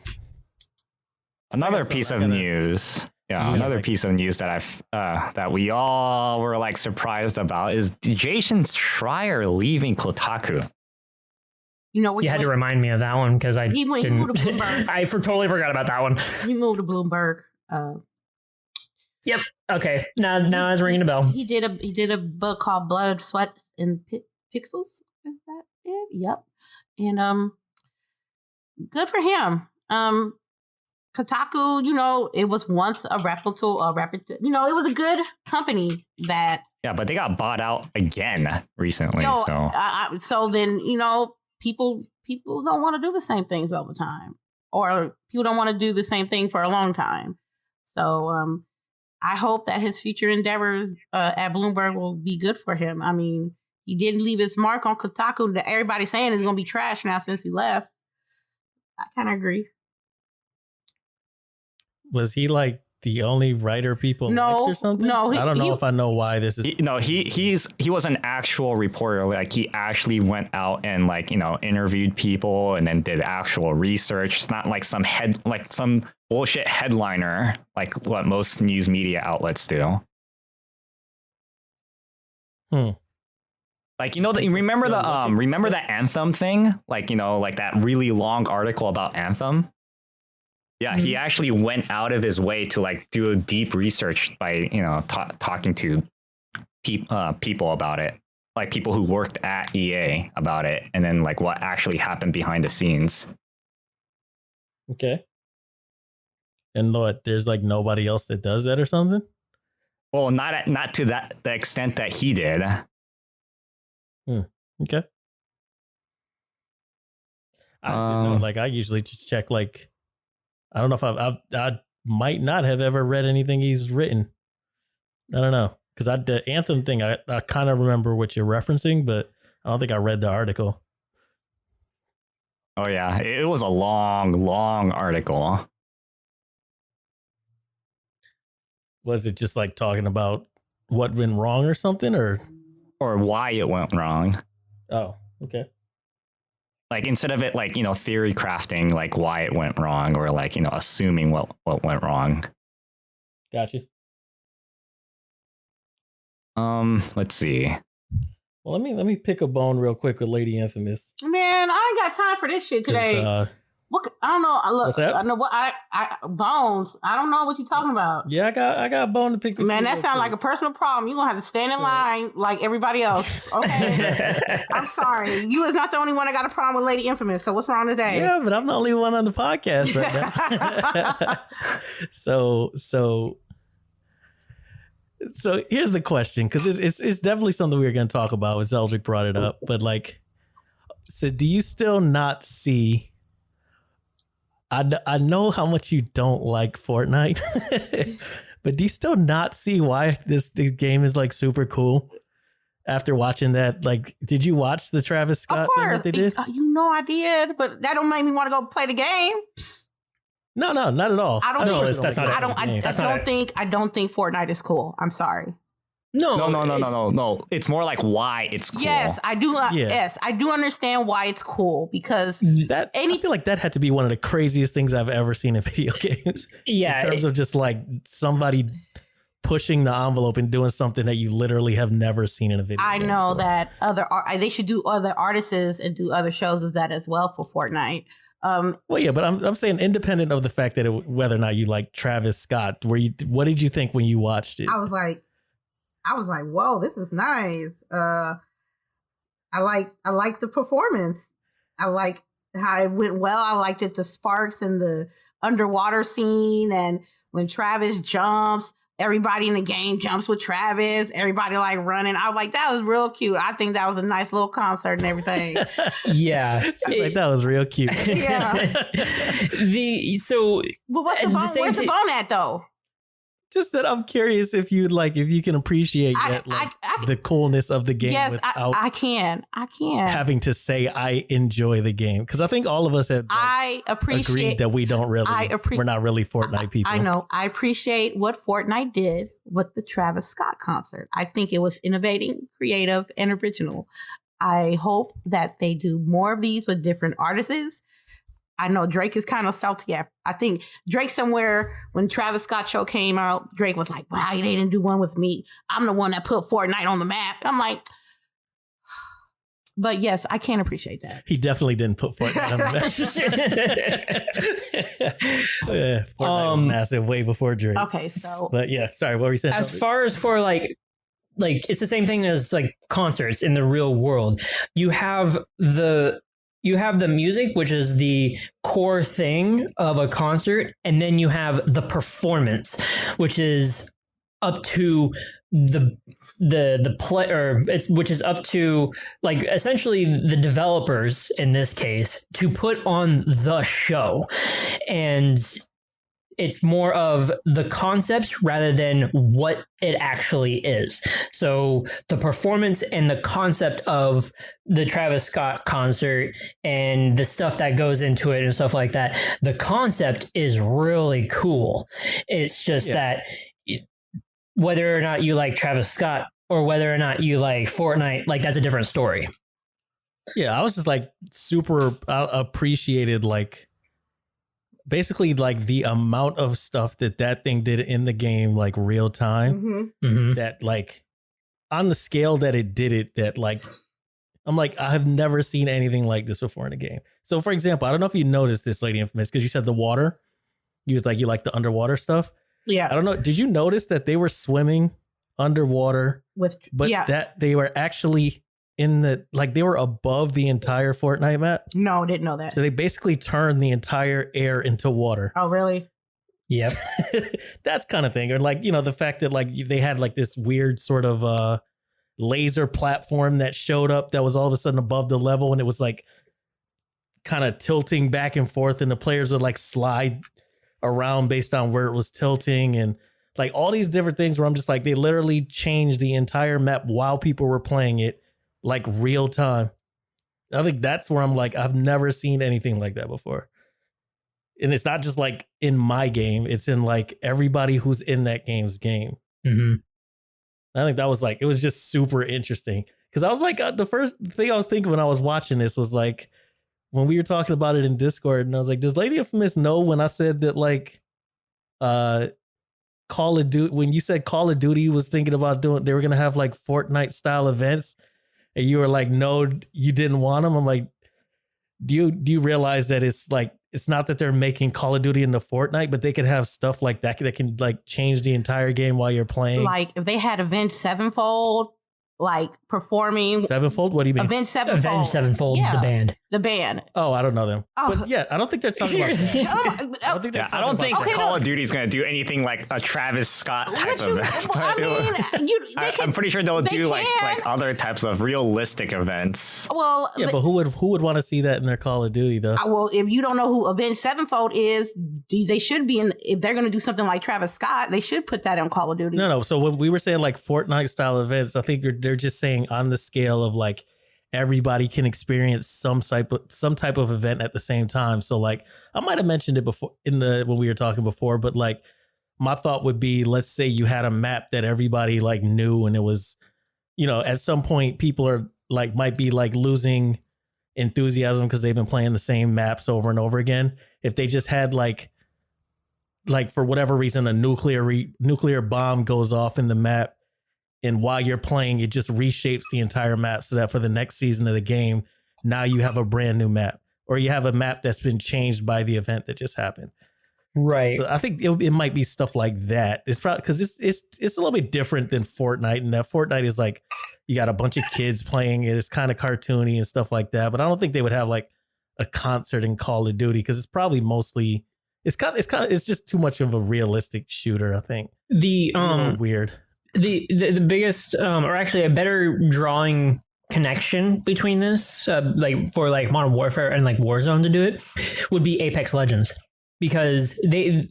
Another piece of news. Yeah, another piece of news that that we all were like surprised about is Jason Schreier leaving Kotaku. You know, you had to remind me of that one because I moved to Bloomberg. I totally forgot about that one. He moved to Bloomberg. Yep. Okay. Now it's ringing a bell. He did a book called Blood, Sweat, and Pixels. Is that it? Yep. And good for him. Kotaku, it was once a it was a good company that. Yeah, but they got bought out again recently. So then, people don't want to do the same things all the time, or people don't want to do the same thing for a long time. So I hope that his future endeavors at Bloomberg will be good for him. I mean, he didn't leave his mark on Kotaku that everybody's saying is going to be trash now since he left. I kind of agree. Was he like the only writer people liked or something? No, I don't know if I know why this is. He was an actual reporter. Like he actually went out and interviewed people and then did actual research. It's not like some bullshit headliner like what most news media outlets do. Like remember the Anthem thing? Like that really long article about Anthem. Yeah, he actually went out of his way to do a deep research by talking to people about it, like people who worked at EA about it, and then what actually happened behind the scenes. Okay. And there's nobody else that does that or something? Well, not to the extent that he did. Okay. I just didn't know. I usually just check I don't know if I might not have ever read anything he's written. I don't know. Because the Anthem thing, I kind of remember what you're referencing, but I don't think I read the article. Oh, yeah. It was a long, long article. Was it just talking about what went wrong or something, or why it went wrong? Oh, okay. Instead of it theory crafting why it went wrong, or assuming what went wrong. Gotcha. Let's see. Well, let me pick a bone real quick with LadyInfamous. Man, I ain't got time for this shit today. What? I don't know. Look, what's that? I know what bones. I don't know what you're talking about. Yeah, I got a bone to pick with. Man, that sounds like a personal problem. You're gonna have to stand in line like everybody else. Okay. I'm sorry. You is not the only one that got a problem with LadyInfamous. So what's wrong today? Yeah, but I'm the only one on the podcast right now. So here's the question, because it's definitely something we were going to talk about. Zeldrick brought it up, but so do you still not see? I know how much you don't like Fortnite, but do you still not see why the game is super cool? After watching that, did you watch the Travis Scott thing that they did? I did, but that don't make me want to go play the game. No, not at all. I don't think Fortnite is cool. I'm sorry. No. It's more like why it's cool. Yes, I do. Yes, I do understand why it's cool, because I feel like that had to be one of the craziest things I've ever seen in video games. Yeah, in terms of just somebody pushing the envelope and doing something that you literally have never seen in a video. I know that they should do other artists and do other shows of that as well for Fortnite. Well, yeah, but I'm saying independent of the fact that whether or not you like Travis Scott, what did you think when you watched it? I was like, whoa, this is nice. I like the performance. I like how it went well. I liked the sparks and the underwater scene, and when Travis jumps, everybody in the game jumps with Travis. Everybody running. I was like, that was real cute. I think that was a nice little concert and everything. Yeah, that was real cute. Yeah. But what's the bone? Where's the bone at though? Just that I'm curious if you can appreciate the coolness of the game. Yes, without I can. Having to say I enjoy the game, because I think all of us have agreed that we don't really. We're not really Fortnite people. I know. I appreciate what Fortnite did with the Travis Scott concert. I think it was innovating, creative, and original. I hope that they do more of these with different artists. I know Drake is kind of salty. I think Drake somewhere, when Travis Scott show came out, Drake was like, wow, they didn't do one with me. I'm the one that put Fortnite on the map. I'm like, but yes, I can appreciate that. He definitely didn't put Fortnite on the map. Yeah, Fortnite was massive way before Drake. Okay, so. But yeah, sorry, what were you saying? As far as for it's the same thing as concerts in the real world. You have the you have the music, which is the core thing of a concert, and then you have the performance, which is up to the play, or which is up to like essentially the developers in this case to put on the show. And it's more of the concepts rather than what it actually is. So the performance and the concept of the Travis Scott concert and the stuff that goes into it and stuff like that, the concept is really cool. It's just that whether or not you like Travis Scott or whether or not you like Fortnite, like that's a different story. Yeah, I was just like super appreciated, like basically like the amount of stuff that thing did in the game, like real time, that like on the scale that it did it, that like, I'm like, I have never seen anything like this before in a game. So for example, I don't know if you noticed this, LadyInfamous, because you said the water, you like the underwater stuff. Yeah. I don't know. Did you notice that they were swimming underwater that they were actually in the, like they were above the entire Fortnite map? No, didn't know that. So they basically turned the entire air into water. Oh, really? Yep. That's kind of thing. Or like, you know, the fact that like they had like this weird sort of laser platform that showed up that was all of a sudden above the level, and it was like kind of tilting back and forth, and the players would like slide around based on where it was tilting, and like all these different things where I'm just like, they literally changed the entire map while people were playing it, like real time. I think that's where I'm like, I've never seen anything like that before. And it's not just like in my game, it's in like everybody who's in that game's game. Mm-hmm. I think that was like, it was just super interesting. Because I was like, the first thing I was thinking when I was watching this was like, when we were talking about it in Discord, and I was like, does LadyInfamous know when I said that like Call of Duty, when you said Call of Duty was thinking about doing, they were going to have like Fortnite style events, and you were like, no, you didn't want them? I'm like, do you realize that it's like, it's not that they're making Call of Duty into Fortnite, but they could have stuff like that that can like change the entire game while you're playing. Like if they had Avenged Sevenfold, like performing Sevenfold? What do you mean? Avenged Sevenfold. Avenged Sevenfold, Yeah. the band. Oh, I don't know them. Oh. But yeah, I don't think they're talking about that. I don't think Okay, Call no. of Duty is going to do anything like a Travis Scott type What you- event. well, I but mean, I'm pretty sure they'll they do like can. other types of realistic events. Well, Yeah, but who would want to see that in their Call of Duty though? well, if you don't know who Avenged Sevenfold is, they should be in. If they're going to do something like Travis Scott, they should put that on Call of Duty. No. So when we were saying like Fortnite style events, I think they're just saying on the scale of like everybody can experience some type of event at the same time. So like I might have mentioned it before when we were talking before, but like my thought would be, let's say you had a map that everybody like knew, and it was, you know, at some point people are like might be like losing enthusiasm because they've been playing the same maps over and over again. If they just had like for whatever reason a nuclear bomb goes off in the map, and while you're playing, it just reshapes the entire map so that for the next season of the game, now you have a brand new map, or you have a map that's been changed by the event that just happened. Right. So I think it might be stuff like that. It's probably because it's a little bit different than Fortnite, and that Fortnite is like you got a bunch of kids playing it. It's kind of cartoony and stuff like that. But I don't think they would have like a concert in Call of Duty because it's probably mostly it's just too much of a realistic shooter. I think The a little weird. The biggest or actually a better drawing connection between this like for like Modern Warfare and like Warzone to do it would be Apex Legends, because they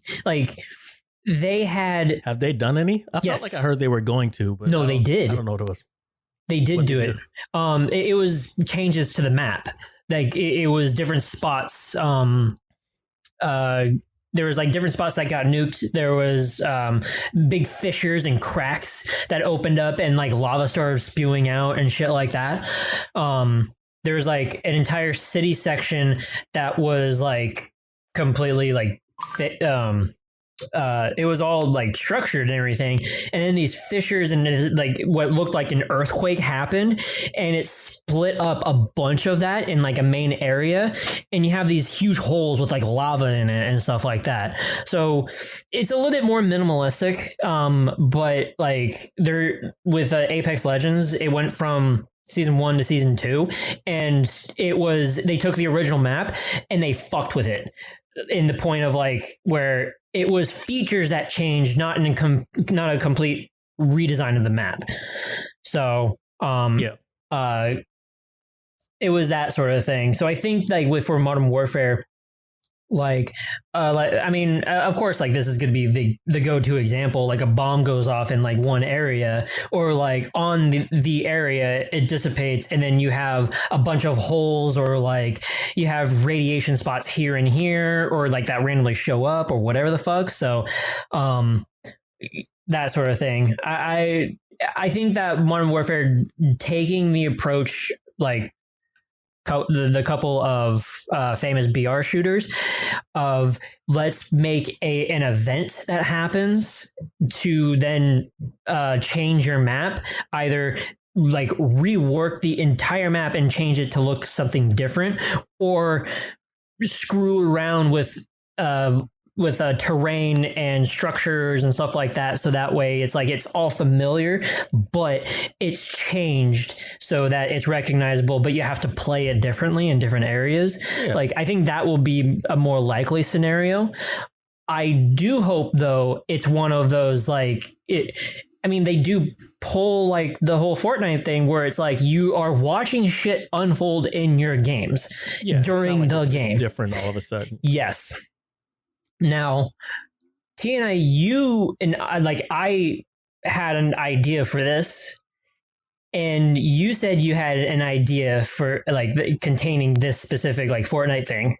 had Have they done any? I Yes. felt like I heard they were going to, but No, they did. I don't know what it was. They did What do they it. It was changes to the map. Like it was different spots. There was like different spots that got nuked. There was big fissures and cracks that opened up, and like lava started spewing out and shit like that. There was like an entire city section that was like completely like fit. It was all like structured and everything, and then these fissures and like what looked like an earthquake happened, and it split up a bunch of that in like a main area, and you have these huge holes with like lava in it and stuff like that. So it's a little bit more minimalistic, but like there with Apex Legends, it went from season 1 to season 2, and they took the original map and they fucked with it in the point of like where it was features that changed, not a complete redesign of the map. So it was that sort of thing. So I think like for Modern Warfare, of course, like this is going to be the go-to example. Like a bomb goes off in like one area, or like on the area it dissipates, and then you have a bunch of holes, or like you have radiation spots here and here, or like that randomly show up, or whatever the fuck. So, that sort of thing. I think that Modern Warfare taking the approach like the couple of famous BR shooters of let's make an event that happens to then change your map, either like rework the entire map and change it to look something different, or screw around with terrain and structures and stuff like that, so that way it's like it's all familiar but it's changed so that it's recognizable, but you have to play it differently in different areas. Like I think that will be a more likely scenario. I do hope though it's one of those like they do pull like the whole Fortnite thing where it's like you are watching shit unfold in your games during the game. Different all of a sudden. Yes. Now, Tina, you and I had an idea for this, and you said you had an idea for like containing this specific like Fortnite thing.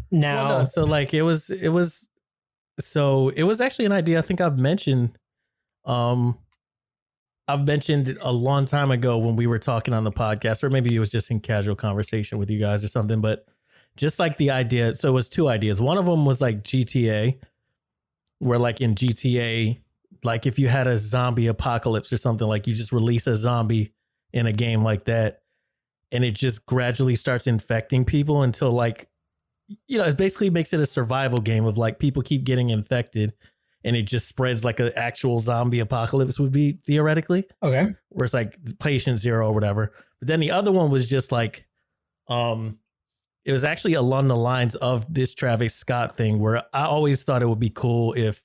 Now, so like it was actually an idea I think I've mentioned a long time ago when we were talking on the podcast, or maybe it was just in casual conversation with you guys or something, but just like the idea. So it was two ideas. One of them was like GTA, where like in GTA, like if you had a zombie apocalypse or something, like you just release a zombie in a game like that, and it just gradually starts infecting people until like, it basically makes it a survival game of like people keep getting infected and it just spreads like an actual zombie apocalypse would be theoretically. Okay. Where it's like patient zero or whatever. But then the other one was just like, it was actually along the lines of this Travis Scott thing, where I always thought it would be cool if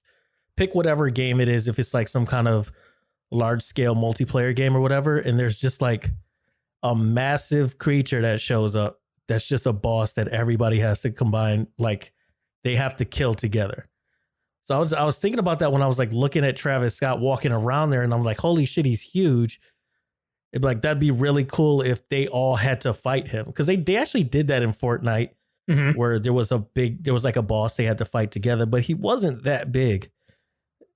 pick whatever game it is, if it's like some kind of large scale multiplayer game or whatever, and there's just like a massive creature that shows up that's just a boss that everybody has to combine, like they have to kill together. So I was thinking about that when I was like looking at Travis Scott walking around there, and I'm like, holy shit, he's huge. It'd be like, that'd be really cool if they all had to fight him. Because they actually did that in Fortnite, where there was like a boss they had to fight together, but he wasn't that big.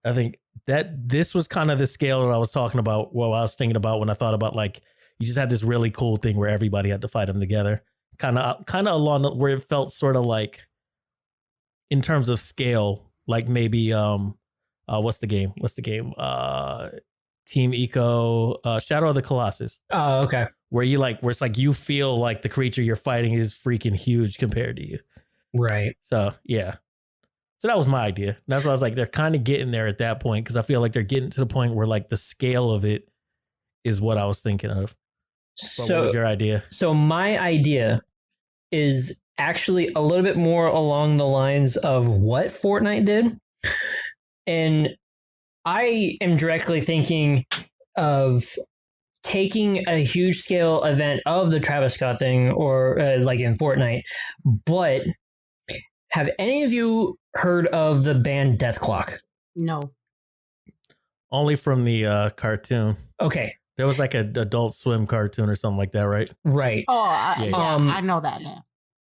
I think that this was kind of the scale that I was talking about. Well, I was thinking about when I thought about like, you just had this really cool thing where everybody had to fight him together. Kind of along where it felt sort of like, in terms of scale, like maybe, what's the game? Team Eco, Shadow of the Colossus. Oh, okay. Where it's like you feel like the creature you're fighting is freaking huge compared to you. Right. So yeah. So that was my idea. That's why I was like, they're kind of getting there at that point, because I feel like they're getting to the point where like the scale of it is what I was thinking of. But what was your idea? So my idea is actually a little bit more along the lines of what Fortnite did. And I am directly thinking of taking a huge scale event of the Travis Scott thing, or like in Fortnite. But have any of you heard of the band Death Clock? No. Only from the cartoon. Okay. There was like an Adult Swim cartoon or something like that, right? Right. Oh, I know that now.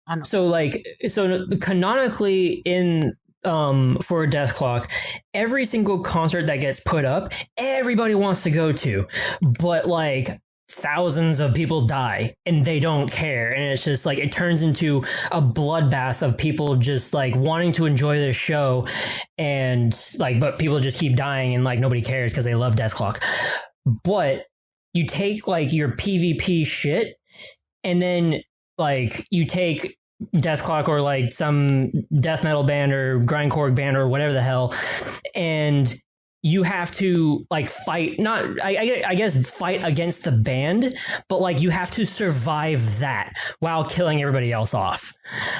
I know. So canonically in for Death Clock, every single concert that gets put up, everybody wants to go to, but like thousands of people die and they don't care, and it's just like it turns into a bloodbath of people just like wanting to enjoy this show, and like but people just keep dying and like nobody cares because they love Death Clock. But you take like your PvP shit, and then like you take Death Clock or like some death metal band or grindcore band or whatever the hell, and you have to like fight, not I guess fight against the band, but like you have to survive that while killing everybody else off.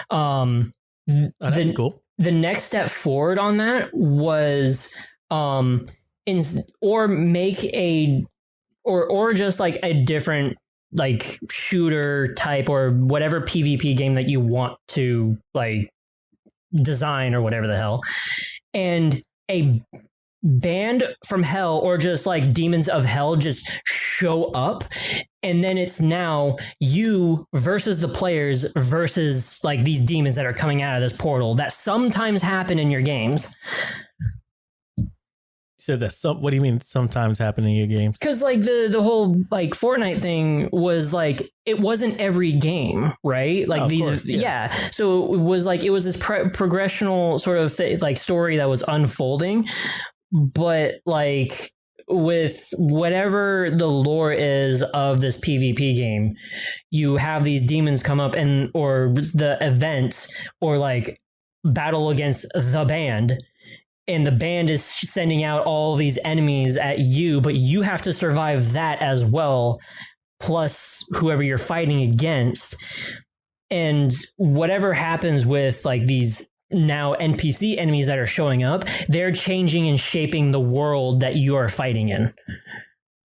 That'd be cool. The next step forward on that was or make a or just like a different like shooter type or whatever PvP game that you want to like design or whatever the hell, and a band from hell or just like demons of hell just show up, and then it's now you versus the players versus like these demons that are coming out of this portal that sometimes happen in your games. You said that what do you mean sometimes happen in your games? Because like the whole like Fortnite thing was like it wasn't every game, right? Like of these, course, yeah. So it was this progressional sort of like story that was unfolding, but like with whatever the lore is of this PvP game, you have these demons come up and or the events or like battle against the band. And the band is sending out all these enemies at you, but you have to survive that as well, plus whoever you're fighting against. And whatever happens with like these now NPC enemies that are showing up, they're changing and shaping the world that you are fighting in.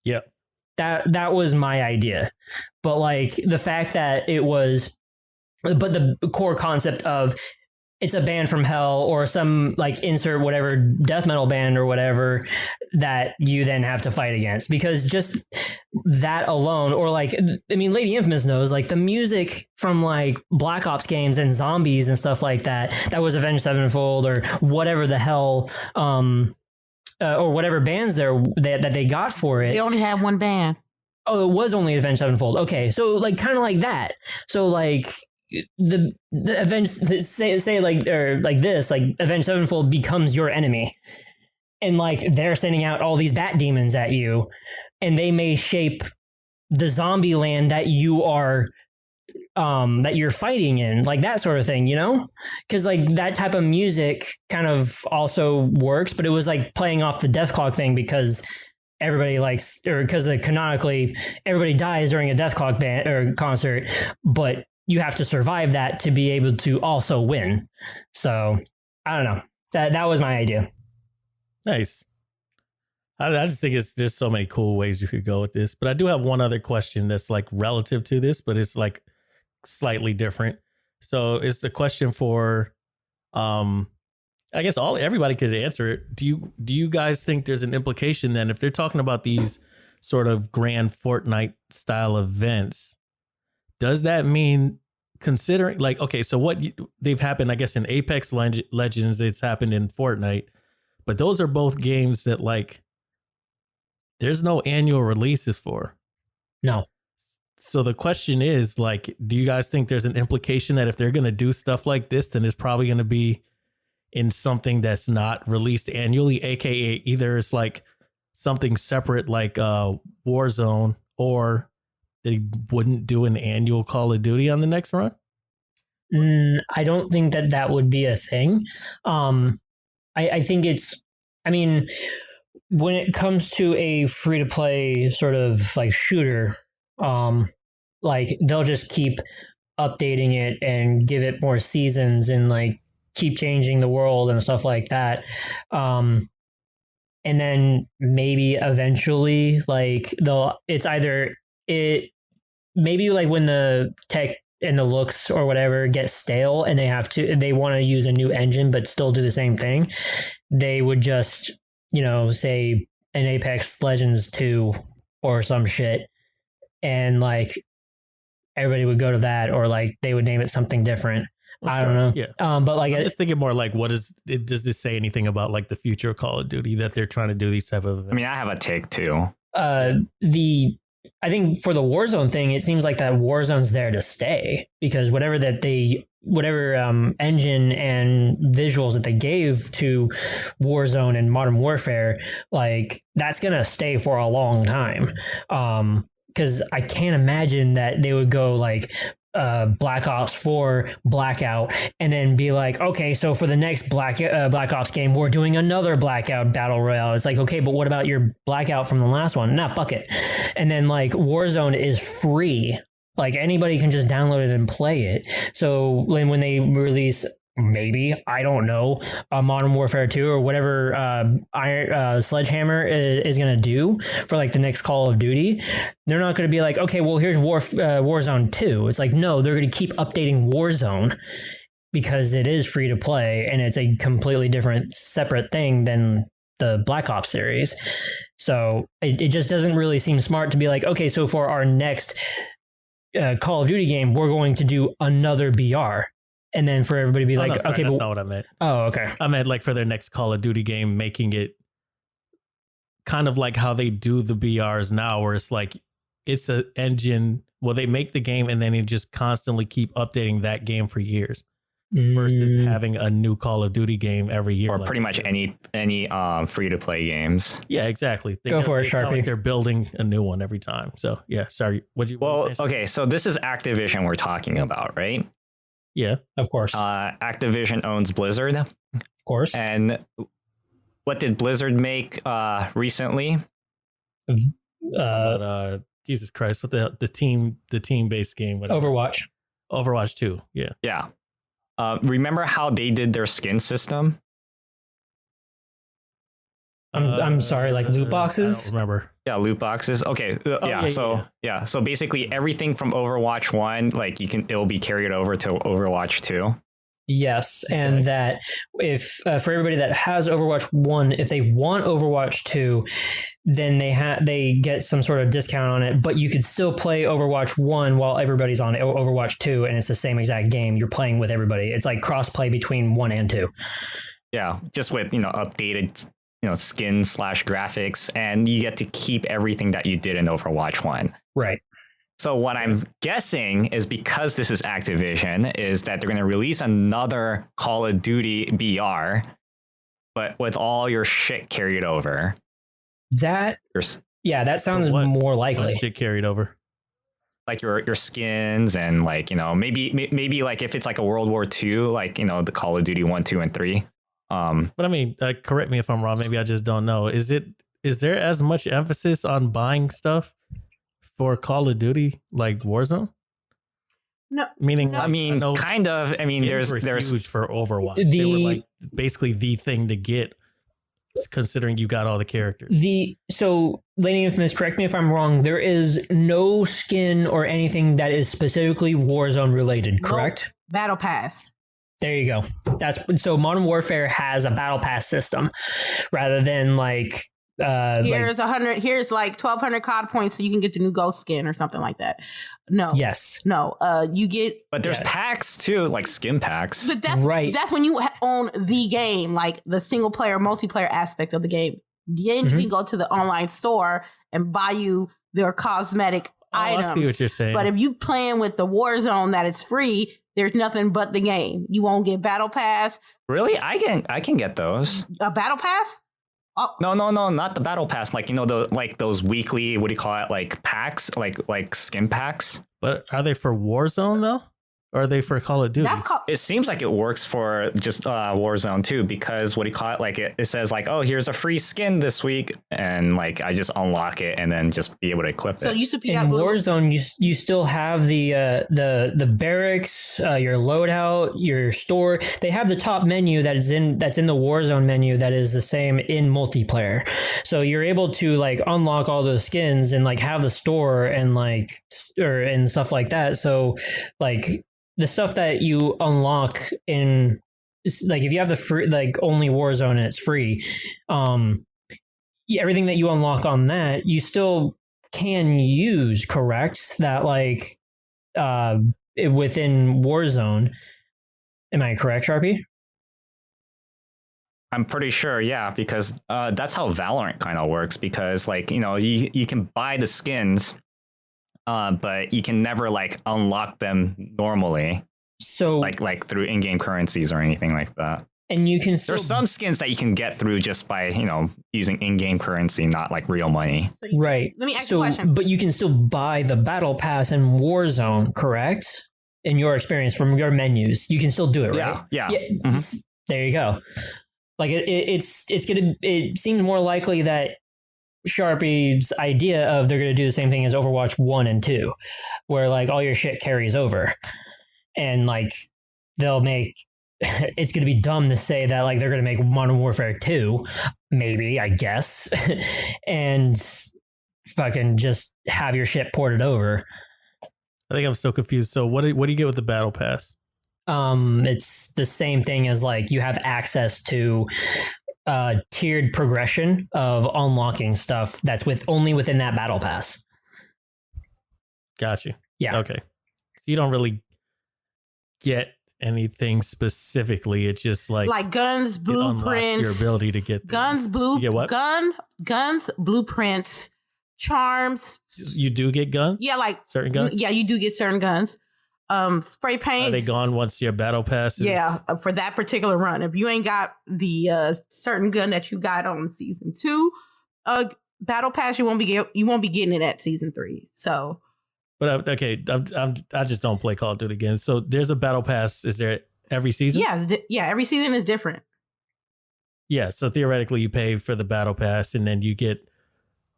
Yeah. That was my idea. But like the fact that but the core concept of it's a band from hell or some like insert whatever death metal band or whatever that you then have to fight against, because just that alone, or like, I mean, LadyInfamous knows like the music from like Black Ops games and zombies and stuff like that was Avenged Sevenfold or whatever the hell, or whatever bands that they got for it. They only had one band. Oh, it was only Avenged Sevenfold. Okay. So like kind of like that. So like, the events say like or like this, like Avenged Sevenfold becomes your enemy, and like they're sending out all these bat demons at you, and they may shape the zombie land that you are that you're fighting in, like that sort of thing, you know? Because like that type of music kind of also works, but it was like playing off the Death Clock thing because everybody likes, or because canonically everybody dies during a Death Clock band or concert, but you have to survive that to be able to also win. So I don't know. That was my idea. Nice. I just think it's just so many cool ways you could go with this. But I do have one other question that's like relative to this, but it's like slightly different. So it's the question for, I guess everybody could answer it. Do you guys think there's an implication then if they're talking about these sort of grand Fortnite style events? Does that mean, considering like, okay, so they've happened, I guess in Apex Legends, it's happened in Fortnite, but those are both games that like, there's no annual releases for. No. So the question is like, do you guys think there's an implication that if they're going to do stuff like this, then it's probably going to be in something that's not released annually, AKA either it's like something separate like Warzone, or they wouldn't do an annual Call of Duty on the next run? I don't think that would be a thing. I think when it comes to a free to play sort of like shooter, like they'll just keep updating it and give it more seasons and like keep changing the world and stuff like that. And then maybe eventually like maybe like when the tech and the looks or whatever get stale and they want to use a new engine but still do the same thing, they would just, say an Apex Legends 2 or some shit, and like everybody would go to that, or like they would name it something different. Well, I don't know. Yeah. But like I'm just thinking more like, does this say anything about like the future of Call of Duty that they're trying to do these type of events? I mean, I have a take too. I think for the Warzone thing, it seems like that Warzone's there to stay, because whatever engine and visuals that they gave to Warzone and Modern Warfare, like that's gonna stay for a long time. Because I can't imagine that they would go like Black Ops 4 Blackout, and then be like, okay, so for the next Black Ops game, we're doing another Blackout Battle Royale. It's like, okay, but what about your Blackout from the last one? Nah, fuck it. And then like Warzone is free. Like anybody can just download it and play it. So when they release, maybe, I don't know, Modern Warfare 2 or whatever Sledgehammer is going to do for like the next Call of Duty, they're not going to be like, okay, well, here's Warzone 2. It's like, no, they're going to keep updating Warzone because it is free to play and it's a completely different, separate thing than the Black Ops series. So it just doesn't really seem smart to be like, okay, so for our next Call of Duty game, we're going to do another BR. And then for everybody to be like, no, sorry, okay, that's but not what I meant. Oh, okay. I meant like for their next Call of Duty game, making it kind of like how they do the BRs now, where it's like it's an engine. Well, they make the game and then they just constantly keep updating that game for years, versus having a new Call of Duty game every year, or like pretty much any free to play games. Yeah, exactly. Go for it, Sharpie. Like they're building a new one every time. So yeah, sorry. Okay, so this is Activision we're talking about, right? Yeah, of course. Activision owns Blizzard, of course. And what did Blizzard make recently? Jesus Christ! What the team based game? Whatever. Overwatch 2. Yeah. Yeah. Remember how they did their skin system? I'm sorry, like loot boxes? I don't remember. Yeah, loot boxes. Okay. So basically everything from Overwatch 1, like it'll be carried over to Overwatch 2. Yes, and that if for everybody that has Overwatch 1, if they want Overwatch 2, then they get some sort of discount on it, but you could still play Overwatch 1 while everybody's on Overwatch 2, and it's the same exact game. You're playing with everybody. It's like cross-play between 1 and 2. Yeah, just with, updated skins / graphics, and you get to keep everything that you did in Overwatch 1. Right. So what I'm guessing is, because this is Activision, is that they're going to release another Call of Duty BR, but with all your shit carried over. That sounds more likely. Shit carried over. Like your skins and maybe like if it's like a World War II, like, the Call of Duty 1, 2, and 3. But I mean, correct me if I'm wrong. Maybe I just don't know. Is there as much emphasis on buying stuff for Call of Duty like Warzone? No, meaning, I mean, kind of. I mean, there's huge for Overwatch. They were like basically the thing to get, considering you got all the characters. So LadyInfamous, correct me if I'm wrong. There is no skin or anything that is specifically Warzone related, correct? Nope. Battle Pass. There you go. So Modern Warfare has a battle pass system rather than like here's 100. Here's like 1,200 COD points so you can get the new Ghost skin or something like that. No. Yes. No. You get. But there's packs too, like skin packs. But that's right. That's when you own the game, like the single player, multiplayer aspect of the game. Then you can go to the online store and buy you their cosmetic items. I see what you're saying. But if you playing with the Warzone that is free, there's nothing but the game. You won't get Battle Pass. Really? I can get those. A Battle Pass? Oh. No, not the Battle Pass. Like, those weekly, what do you call it? Like packs, like skin packs. But are they for Warzone though? Or are they for Call of Duty? It seems like it works for just Warzone too, because what do you call it? Like it says like, oh, here's a free skin this week, and like I just unlock it and then just be able to equip it. So you should in Warzone, you still have the barracks, your loadout, your store. They have the top menu that's in the Warzone menu that is the same in multiplayer. So you're able to like unlock all those skins and like have the store and and stuff like that. So like the stuff that you unlock in, like if you have the free, like only Warzone and it's free, everything that you unlock on that you still can use, correct? That like within Warzone. Am I correct, Sharpie? I'm pretty sure, yeah, because that's how Valorant kind of works, because like, you can buy the skins, but you can never like unlock them normally. So like through in-game currencies or anything like that. And you can still, there's some skins that you can get through just by, using in-game currency, not like real money. Right. Let me ask you a question. But you can still buy the battle pass in Warzone, correct? in your experience from your menus. You can still do it, right? Yeah. Mm-hmm. There you go. Like it seems more likely that Sharpie's idea of they're going to do the same thing as Overwatch 1 and 2, where like all your shit carries over. And like they'll make it's going to be dumb to say that like they're going to make Modern Warfare 2, maybe, I guess, and fucking just have your shit ported over. I think I'm so confused. So what do you get with the battle pass? It's the same thing as like you have access to tiered progression of unlocking stuff that's only within that battle pass. Got you. Yeah. Okay. So you don't really get anything specifically. It's just like guns, blueprints, your ability to get guns, guns, blueprints, charms. You do get guns? Yeah, like certain guns? Yeah, you do get certain guns. Spray paint. Are they gone once your battle pass is... Yeah, for that particular run. If you ain't got the certain gun that you got on season 2 battle pass, you won't be getting it at season 3. So, but okay, I just don't play Call of Duty again. So there's a battle pass. Is there every season? Yeah, every season is different. Yeah, so theoretically you pay for the battle pass and then you get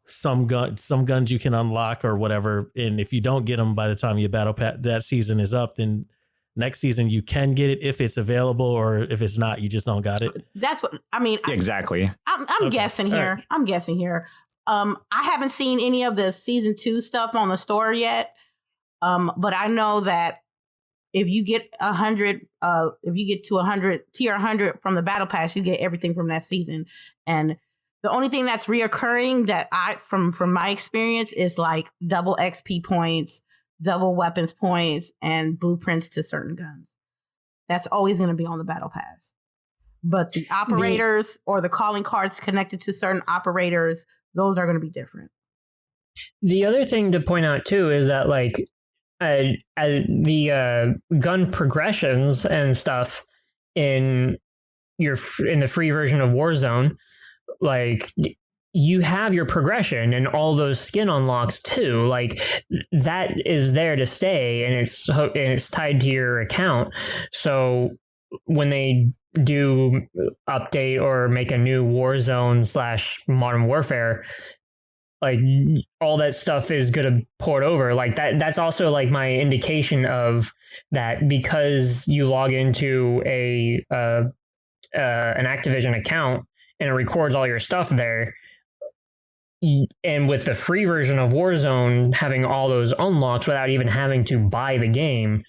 some guns you can unlock or whatever, and if you don't get them by the time your battle pass that season is up, then next season you can get it if it's available, or if it's not, you just don't got it. That's what I mean. Exactly. I'm guessing here. Right. I'm guessing here. I haven't seen any of the season 2 stuff on the store yet, but I know that if you get 100, if you get to 100 tier 100 from the battle pass, you get everything from that season. And the only thing that's reoccurring that from my experience is like double XP points, double weapons points, and blueprints to certain guns. That's always going to be on the battle pass. But the operators or the calling cards connected to certain operators, those are going to be different. The other thing to point out too is that like the gun progressions and stuff in the free version of Warzone, like you have your progression and all those skin unlocks too. Like that is there to stay, and it's tied to your account. So when they do update or make a new Warzone / Modern Warfare, like all that stuff is gonna port over. Like that's also like my indication of that, because you log into an Activision account and it records all your stuff there. And with the free version of Warzone having all those unlocks without even having to buy the game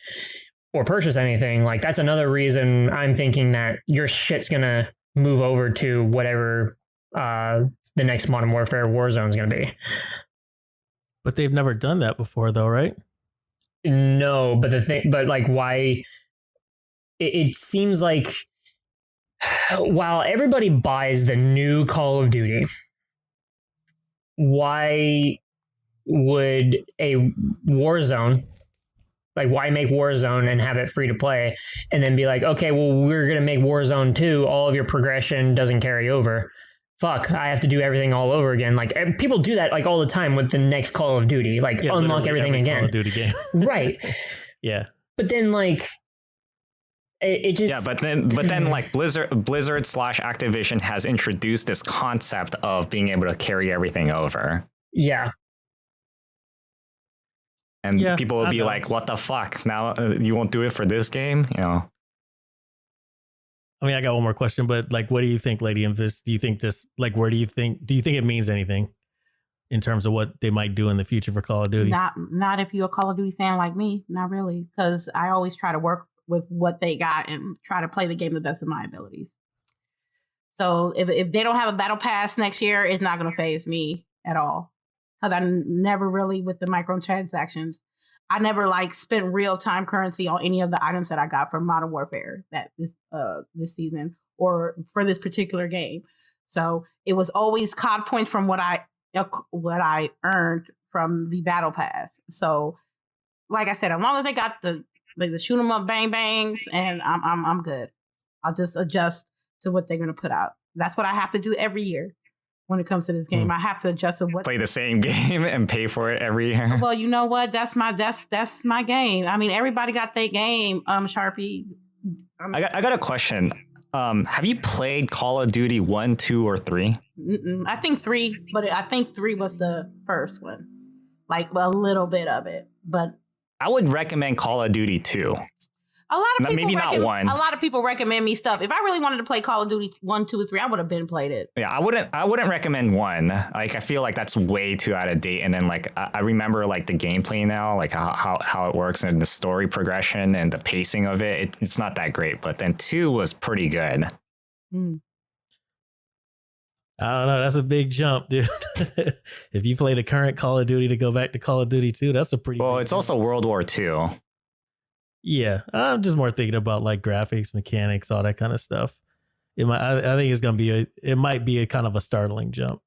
or purchase anything, like that's another reason I'm thinking that your shit's gonna move over to whatever the next Modern Warfare Warzone is gonna be. But they've never done that before, though, right? No, but like why? It seems like while everybody buys the new Call of Duty, why would a Warzone, like why make Warzone and have it free to play and then be like, okay, well, we're going to make Warzone 2, all of your progression doesn't carry over. Fuck, I have to do everything all over again. Like people do that like all the time with the next Call of Duty, like unlock everything again. Call of Duty game. Right. Yeah. But then like, it just... Yeah, but then like Blizzard / Activision has introduced this concept of being able to carry everything over. Yeah. And people will be like, what the fuck? Now you won't do it for this game? You know? I mean, I got one more question, but like, what do you think, LadyInfamous? Do you think this, like, do you think it means anything in terms of what they might do in the future for Call of Duty? Not if you're a Call of Duty fan like me. Not really. Because I always try to work with what they got and try to play the game the best of my abilities. So if they don't have a battle pass next year, it's not going to faze me at all. Because I never really, with the microtransactions, I never like spent real time currency on any of the items that I got from Modern Warfare that this season or for this particular game. So it was always COD points from what I earned from the battle pass. So like I said, as long as they got the shoot 'em up bang bangs, and I'm good. I'll just adjust to what they're gonna put out. That's what I have to do every year. when it comes to this game. I have to adjust to what Play the same game and pay for it every year. Well, you know what? That's my game. I mean, everybody got their game. Sharpie. I got a question. Have you played Call of Duty 1, 2, or 3? I think 3, but I think 3 was the first one. Like a little bit of it, but I would recommend Call of Duty 2. A lot of people maybe not 1. A lot of people recommend me stuff. If I really wanted to play Call of Duty 1, 2, or 3, I would have been played it. Yeah, I wouldn't recommend 1. Like, I feel like that's way too out of date. And then like I remember like the gameplay now, like how it works and the story progression and the pacing of it. It's not that great. But then 2 was pretty good. I don't know. That's a big jump, dude. If you play the current Call of Duty to go back to Call of Duty 2, that's a pretty. Well, it's jump. also World War II. Yeah, I'm just more thinking about like graphics, mechanics, all that kind of stuff. I think it's gonna be it might be a kind of a startling jump.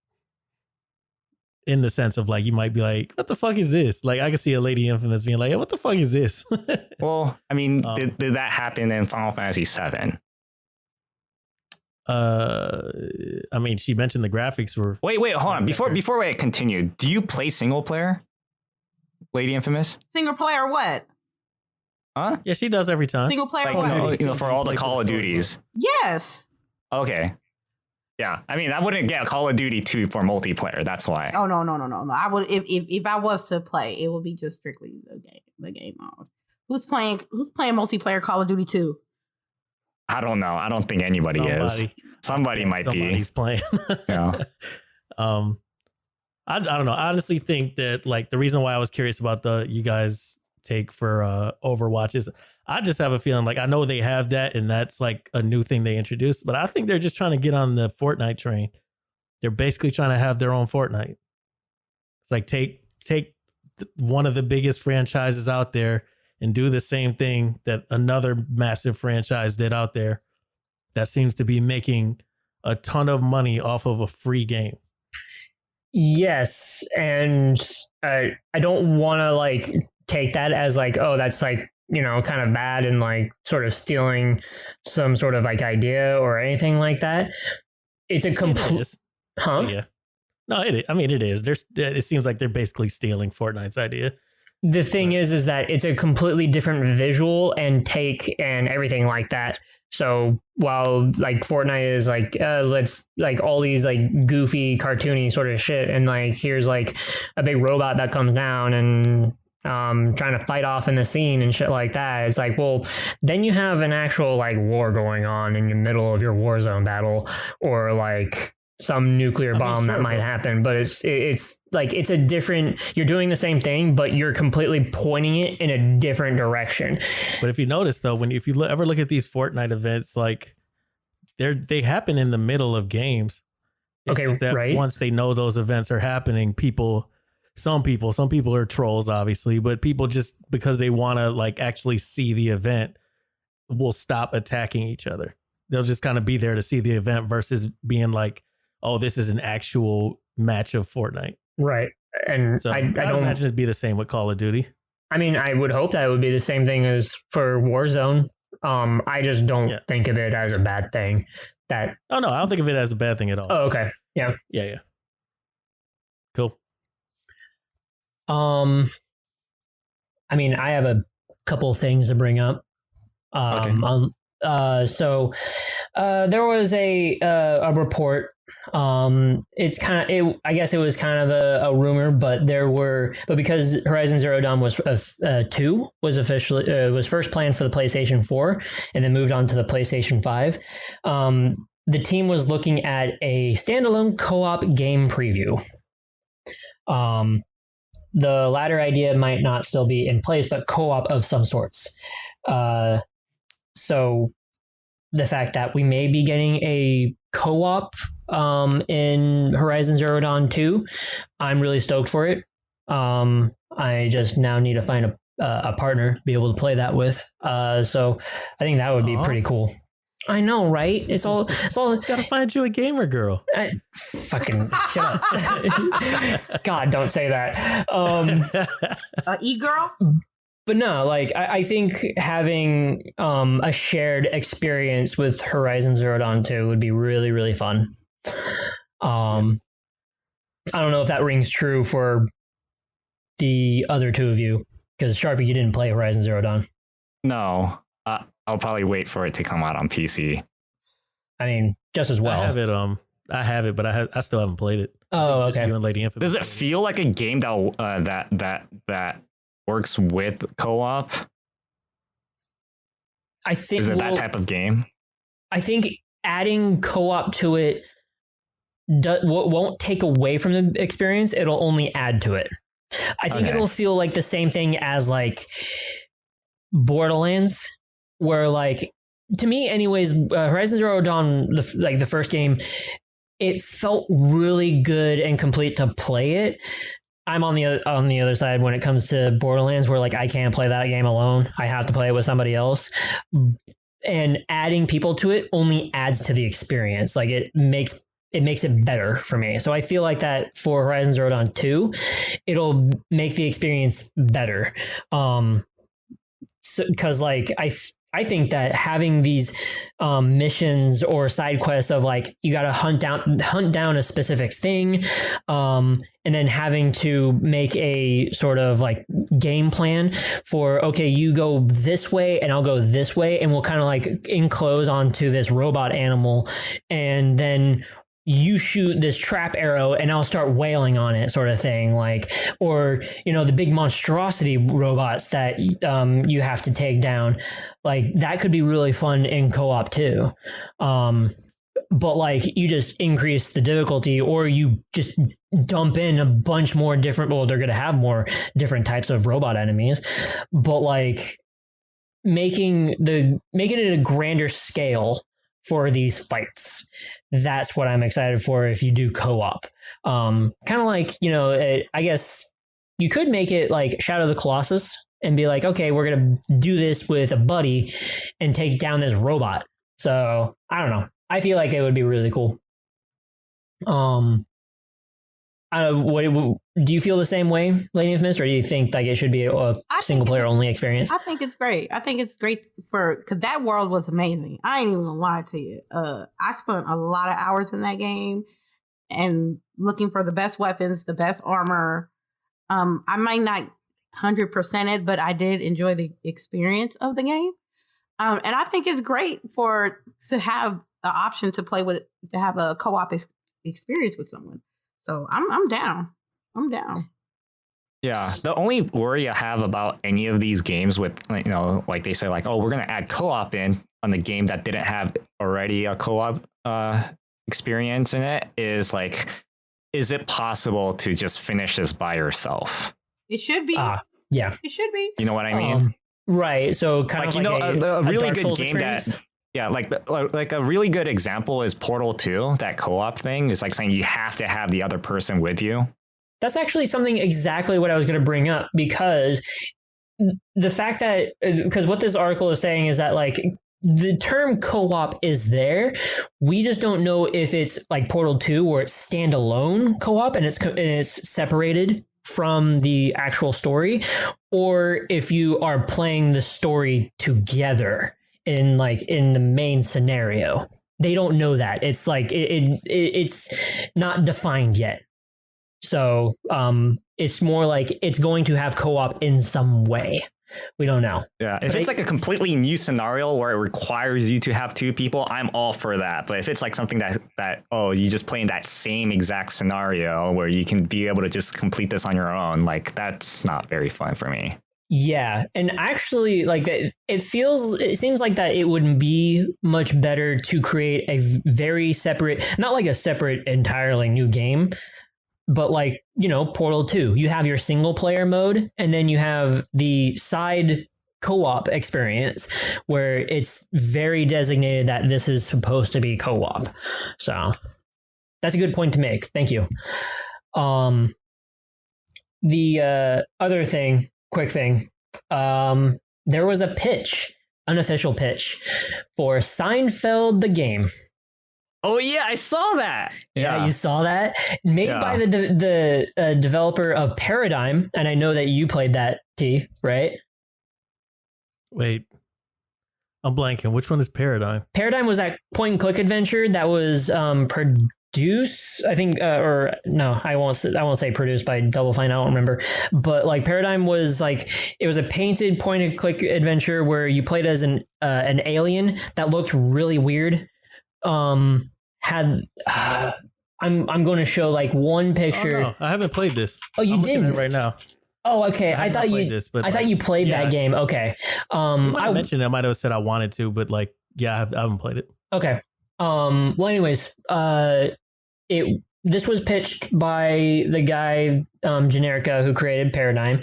In the sense of like, you might be like, what the fuck is this? Like, I can see a LadyInfamous being like, hey, what the fuck is this? Well, I mean, did that happen in Final Fantasy VII? I mean, she mentioned the graphics were. Wait, hold on. Before we continue, do you play single player, LadyInfamous? Single player what? Huh? Yeah, she does every time. Single player like, what? For all the Call of Duties. Yes. Okay. Yeah, I mean, I wouldn't get Call of Duty 2 for multiplayer. That's why. Oh no! I would if I was to play, it would be just strictly the game mode. Who's playing multiplayer Call of Duty 2? I don't know. I don't think anybody is. Somebody might be. Somebody's playing. Yeah. I don't know. I honestly think that like the reason why I was curious about you guys' take for Overwatch is I just have a feeling like I know they have that and that's like a new thing they introduced, but I think they're just trying to get on the Fortnite train. They're basically trying to have their own Fortnite. It's like take one of the biggest franchises out there and do the same thing that another massive franchise did out there that seems to be making a ton of money off of a free game. Yes, and I don't want to like take that as like, oh, that's like, you know, kind of bad and like sort of stealing some sort of like idea or anything like that. It's a complete, huh? Yeah, no, it is. I mean, it is. It seems like they're basically stealing Fortnite's idea. The thing is that it's a completely different visual and take and everything like that. So while like Fortnite is like, let's like all these like goofy, cartoony sort of shit, and like here's like a big robot that comes down and trying to fight off in the scene and shit like that. It's like, well, then you have an actual like war going on in the middle of your Warzone battle, or like some nuclear bomb that might happen. But it's like it's a different. You're doing the same thing, but you're completely pointing it in a different direction. But if you notice though, if you ever look at these Fortnite events, like they happen in the middle of games. It's just that right? Once they know those events are happening, some people are trolls, obviously, but people just because they want to like actually see the event will stop attacking each other. They'll just kind of be there to see the event versus being like, oh, this is an actual match of Fortnite. Right. And so I don't imagine it'd be the same with Call of Duty. I mean, I would hope that it would be the same thing as for Warzone. I just don't think of it as a bad thing. Oh, no, I don't think of it as a bad thing at all. Oh, okay. Yeah. Yeah. Cool. I mean, I have a couple things to bring up. So there was a report. It's kind of I guess it was kind of a rumor, but because Horizon Zero Dawn was 2 was officially was first planned for the PlayStation 4 and then moved on to the PlayStation 5. The team was looking at a standalone co-op game preview. The latter idea might not still be in place, but co-op of some sorts. So the fact that we may be getting a co-op in Horizon Zero Dawn 2, I'm really stoked for it. I just now need to find a partner to be able to play that with. So I think that would be pretty cool. I know, right? It's all. Gotta find you a gamer girl. Fucking shut up. God, don't say that. E-girl? But no, like I think having a shared experience with Horizon Zero Dawn 2 would be really, really fun. I don't know if that rings true for the other two of you, because Sharpie, you didn't play Horizon Zero Dawn. No, I'll probably wait for it to come out on PC. I mean, just as well. I have it, but I still haven't played it. Oh, okay. You and LadyInfamous. Does it feel like a game that works with co-op? I think is it that type of game? I think adding co-op to it won't take away from the experience. It'll only add to it. I think it'll feel like the same thing as like Borderlands, where like, to me anyways, Horizon Zero Dawn, the first game, it felt really good and complete to play it. I'm on the other side when it comes to Borderlands, where like I can't play that game alone. I have to play it with somebody else. And adding people to it only adds to the experience. Like it makes it better for me. So I feel like that for Horizon Zero Dawn 2, it'll make the experience better. Because like I think that having these missions or side quests of like you got to hunt down a specific thing, and then having to make a sort of like game plan for, okay, you go this way and I'll go this way, and we'll kind of like enclose onto this robot animal, and then you shoot this trap arrow and I'll start wailing on it, sort of thing. Like, or, you know, the big monstrosity robots that you have to take down, like that could be really fun in co-op too. But like you just increase the difficulty, or you just dump in a bunch more different, well, they're going to have more different types of robot enemies, but like making it a grander scale for these fights. That's what I'm excited for if you do co-op. Kind of like, you know, I guess you could make it like Shadow of the Colossus and be like, okay, we're going to do this with a buddy and take down this robot. So I don't know. I feel like it would be really cool. What do you feel the same way, LadyInfamous, or do you think like it should be a single player only experience? I think it's great. I think it's great because that world was amazing. I ain't even gonna lie to you. I spent a lot of hours in that game and looking for the best weapons, the best armor. I might not 100% it, but I did enjoy the experience of the game. And I think it's great to have the option to play with, to have a co-op experience with someone. So I'm down. I'm down. Yeah, the only worry I have about any of these games with, you know, like they say like, oh, we're going to add co-op in on the game that didn't have already a co-op experience in it is like, is it possible to just finish this by yourself? It should be. Yeah. It should be. You know what I mean? Right. So kind like, of like a really Dark good Souls game experience? that... Yeah, like a really good example is Portal 2, that co-op thing. Is like saying you have to have the other person with you. That's actually something exactly what I was going to bring up, because the fact that, because what this article is saying is that like the term co-op is there. We just don't know if it's like Portal 2 where it's standalone co-op and it's separated from the actual story, or if you are playing the story together in the main scenario. They don't know that. It's like it's not defined yet. So it's more like it's going to have co-op in some way. We don't know. Yeah, if it's like a completely new scenario where it requires you to have two people, I'm all for that. But if it's like something that you just play in that same exact scenario where you can be able to just complete this on your own, like that's not very fun for me. Yeah, and actually, like it seems like that it would be much better to create a very separate, not like a separate entirely new game, but like, you know, Portal 2, you have your single player mode, and then you have the side co-op experience where it's very designated that this is supposed to be co-op. So that's a good point to make. Thank you. The other thing, quick thing, there was a unofficial pitch for Seinfeld the game. Oh yeah, I saw that. Yeah, you saw that? Made by the developer of Paradigm, and I know that you played that, T, right? Wait, I'm blanking. Which one is Paradigm? Paradigm was that point and click adventure that was produced produced, I think, or no, I won't say produced by Double Fine. I don't remember, but like Paradigm was like, it was a painted point and click adventure where you played as an alien that looked really weird. I'm going to show like one picture. Oh, no, I haven't played this. Oh, you didn't right now. Oh, okay. I thought you played that game. Okay. I mentioned it. I might have said I wanted to, but like, yeah, I haven't played it. Okay. Well, anyways, this was pitched by the guy, Generica, who created Paradigm,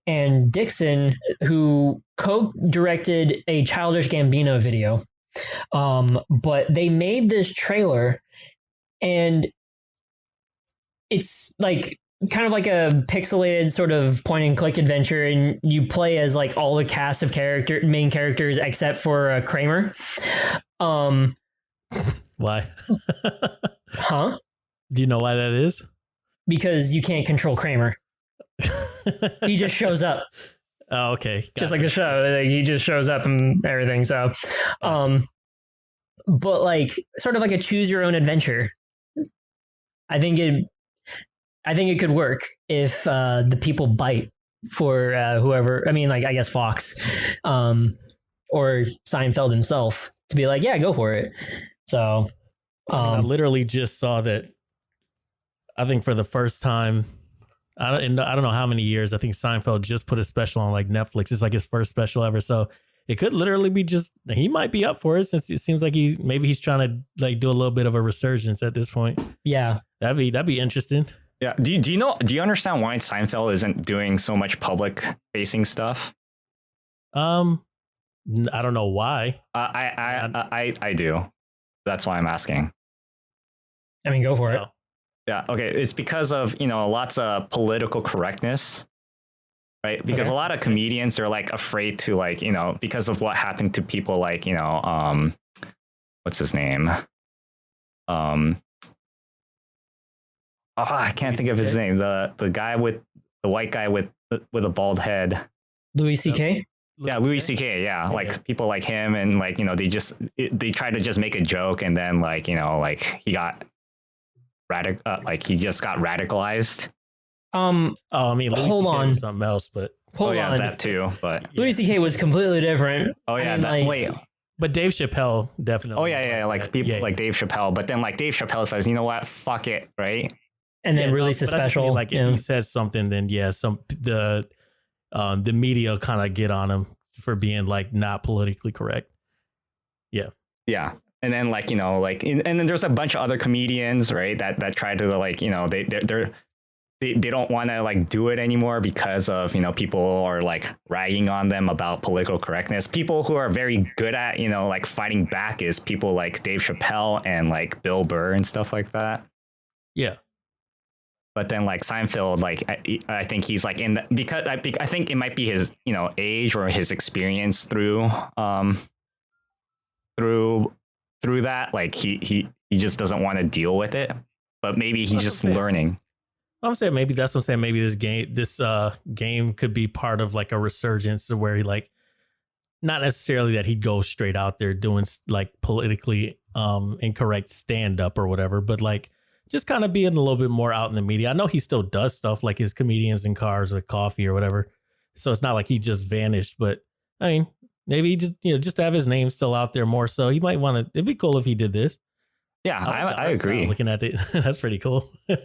and Dixon, who co-directed a Childish Gambino video. But they made this trailer, and it's like kind of like a pixelated sort of point and click adventure, and you play as like all the cast of main characters except for Kramer. Why? Huh? Do you know why that is? Because you can't control Kramer. He just shows up. Oh, okay. Gotcha. Just like the show, he just shows up and everything. So, but like sort of like a choose your own adventure. I think it could work if the people bite for whoever. I mean, like I guess Fox, or Seinfeld himself to be like, yeah, go for it. So, I literally just saw that. I think for the first time, I don't know how many years. I think Seinfeld just put a special on like Netflix. It's like his first special ever. So it could literally be he might be up for it, since it seems like he's trying to like do a little bit of a resurgence at this point. Yeah, that'd be interesting. Yeah. Do you understand why Seinfeld isn't doing so much public facing stuff? I don't know why. I do. That's why I'm asking. I mean, go for it. Yeah. Okay. It's because of, lots of political correctness, right? Because a lot of comedians are like afraid to like, because of what happened to people like, what's his name? I can't think of his name. The white guy with a bald head. Louis C.K. Yeah, Louis C.K. Yeah, like people like him, and like they try to just make a joke, and then like he got he just got radicalized. I mean, Louis hold on, something else, but hold on, that too. But Louis C.K. was completely different. Oh yeah, wait. But Dave Chappelle definitely. Oh yeah, like people like Dave Chappelle. But then like Dave Chappelle says, you know what, fuck it, right? And then release a special. Like if he says something, then the media kind of get on him for being like not politically correct. Yeah. And then like, and then there's a bunch of other comedians, right, that try to like, they don't want to like do it anymore because of, people are like ragging on them about political correctness. People who are very good at, like fighting back is people like Dave Chappelle and like Bill Burr and stuff like that. Yeah. But then like Seinfeld, like I think he's like because I think it might be his, age or his experience through that. Like he just doesn't want to deal with it, but maybe he's just learning. I'm saying maybe that's what I'm saying. Maybe this game could be part of like a resurgence where he like, not necessarily that he'd go straight out there doing like politically incorrect stand up or whatever, but like just kind of being a little bit more out in the media. I know he still does stuff like his comedians in cars or coffee or whatever. So it's not like he just vanished, but I mean, maybe he just to have his name still out there more. So he might want to, it'd be cool if he did this. Yeah, I agree. Looking at it, that's pretty cool. I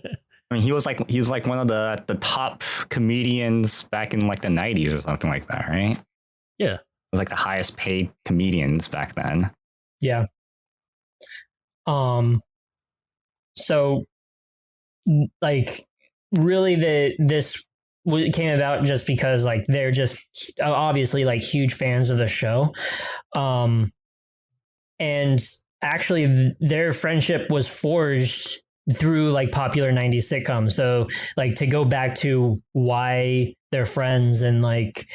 mean, he was like one of the top comedians back in like the 90s or something like that, right? Yeah. It was like the highest paid comedians back then. Yeah. So like really this came about just because like they're just obviously like huge fans of the show. And actually their friendship was forged through like popular 90s sitcoms. So like to go back to why they're friends and like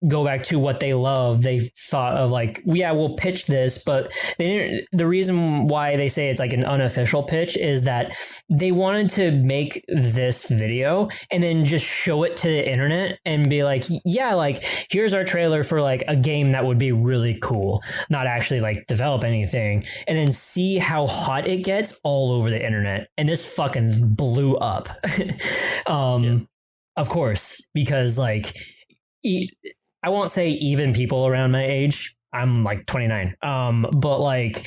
go back to what they love. They thought of like, yeah, we'll pitch this, but they didn't. The reason why they say it's like an unofficial pitch is that they wanted to make this video and then just show it to the internet and be like, yeah, like here's our trailer for like a game that would be really cool, not actually like develop anything, and then see how hot it gets all over the internet. And this fucking blew up. Of course, because like I won't say even people around my age. I'm like 29. But like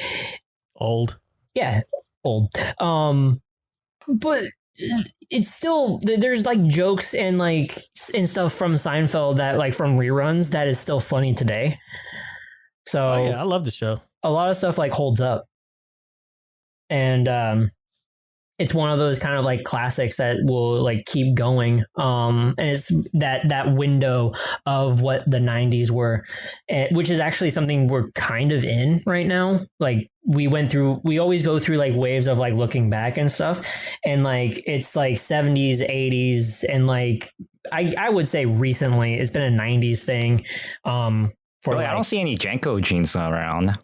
Old. Yeah, old. But it's still, there's like jokes and like and stuff from Seinfeld that like from reruns that is still funny today. So Oh yeah, I love the show. a lot of stuff like holds up. And it's one of those kind of like classics that will like keep going. And it's that window of what the 90s were, which is actually something we're kind of in right now. Like we always go through like waves of like looking back and stuff. And like, it's like 70s, 80s. And like, I would say recently it's been a 90s thing. For Really, I don't see any Jenko jeans around.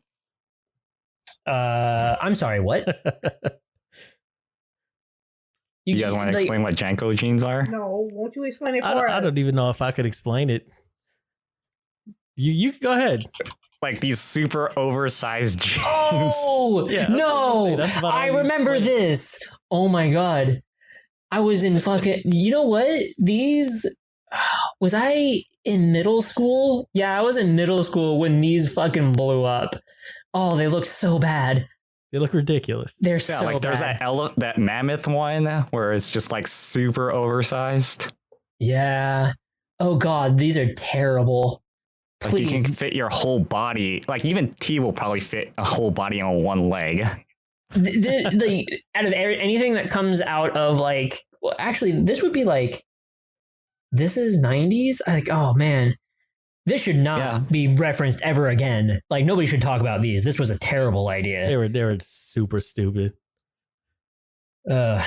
I'm sorry, what? You guys want to explain what Jenko jeans are? No, won't you explain it for us? I don't even know if I could explain it. You go ahead. Like these super oversized jeans. Oh, Yeah, no. that's about all I you remember explain. this. Oh my God. I was in fucking, you know what? Was I in middle school? Yeah, I was in middle school when these fucking blew up. Oh, they look so bad. They look ridiculous. They're Yeah, so like there's bad. that mammoth one where it's just like super oversized. Yeah. Oh God, these are terrible. Like you Please. can fit your whole body. Like even T will probably fit a whole body on one leg. Out of anything that comes out of like, well, actually, this would be like, this is 90s. Like, oh man, this should not be referenced ever again. Like nobody should talk about these. This was a terrible idea. They were super stupid. Yeah,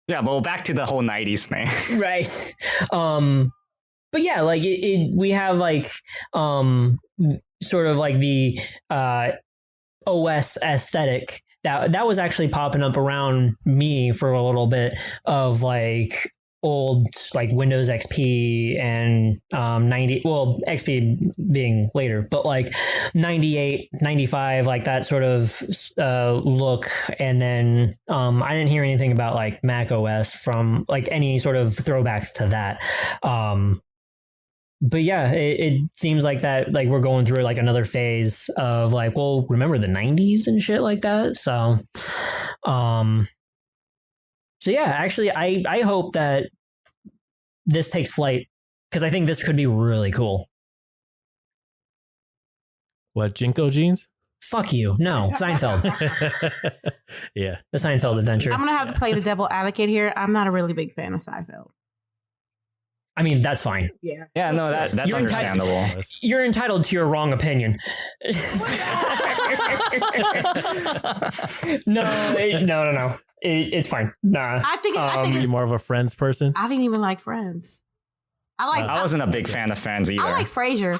but back to the whole 90s thing. Right. But yeah, like we have like sort of like the OS aesthetic that was actually popping up around me for a little bit of like old like Windows XP and 90, well, XP being later, but like 98, 95, like that sort of look. And then I didn't hear anything about like Mac OS from like any sort of throwbacks to that. But yeah, it seems like that, like we're going through like another phase of like, well, remember the 90s and shit like that. So yeah, actually, I hope that this takes flight because I think this could be really cool. What, Jinko jeans? Fuck you. No, Seinfeld. Yeah. The Seinfeld adventure. I'm going to have to play the devil advocate here. I'm not a really big fan of Seinfeld. I mean, that's fine. Yeah. Yeah, no, that's You're understandable. You're entitled to your wrong opinion. No. It's fine. Nah. I think Are you more of a Friends person? I didn't even like Friends. I wasn't a big fan of Friends either. I like Frasier.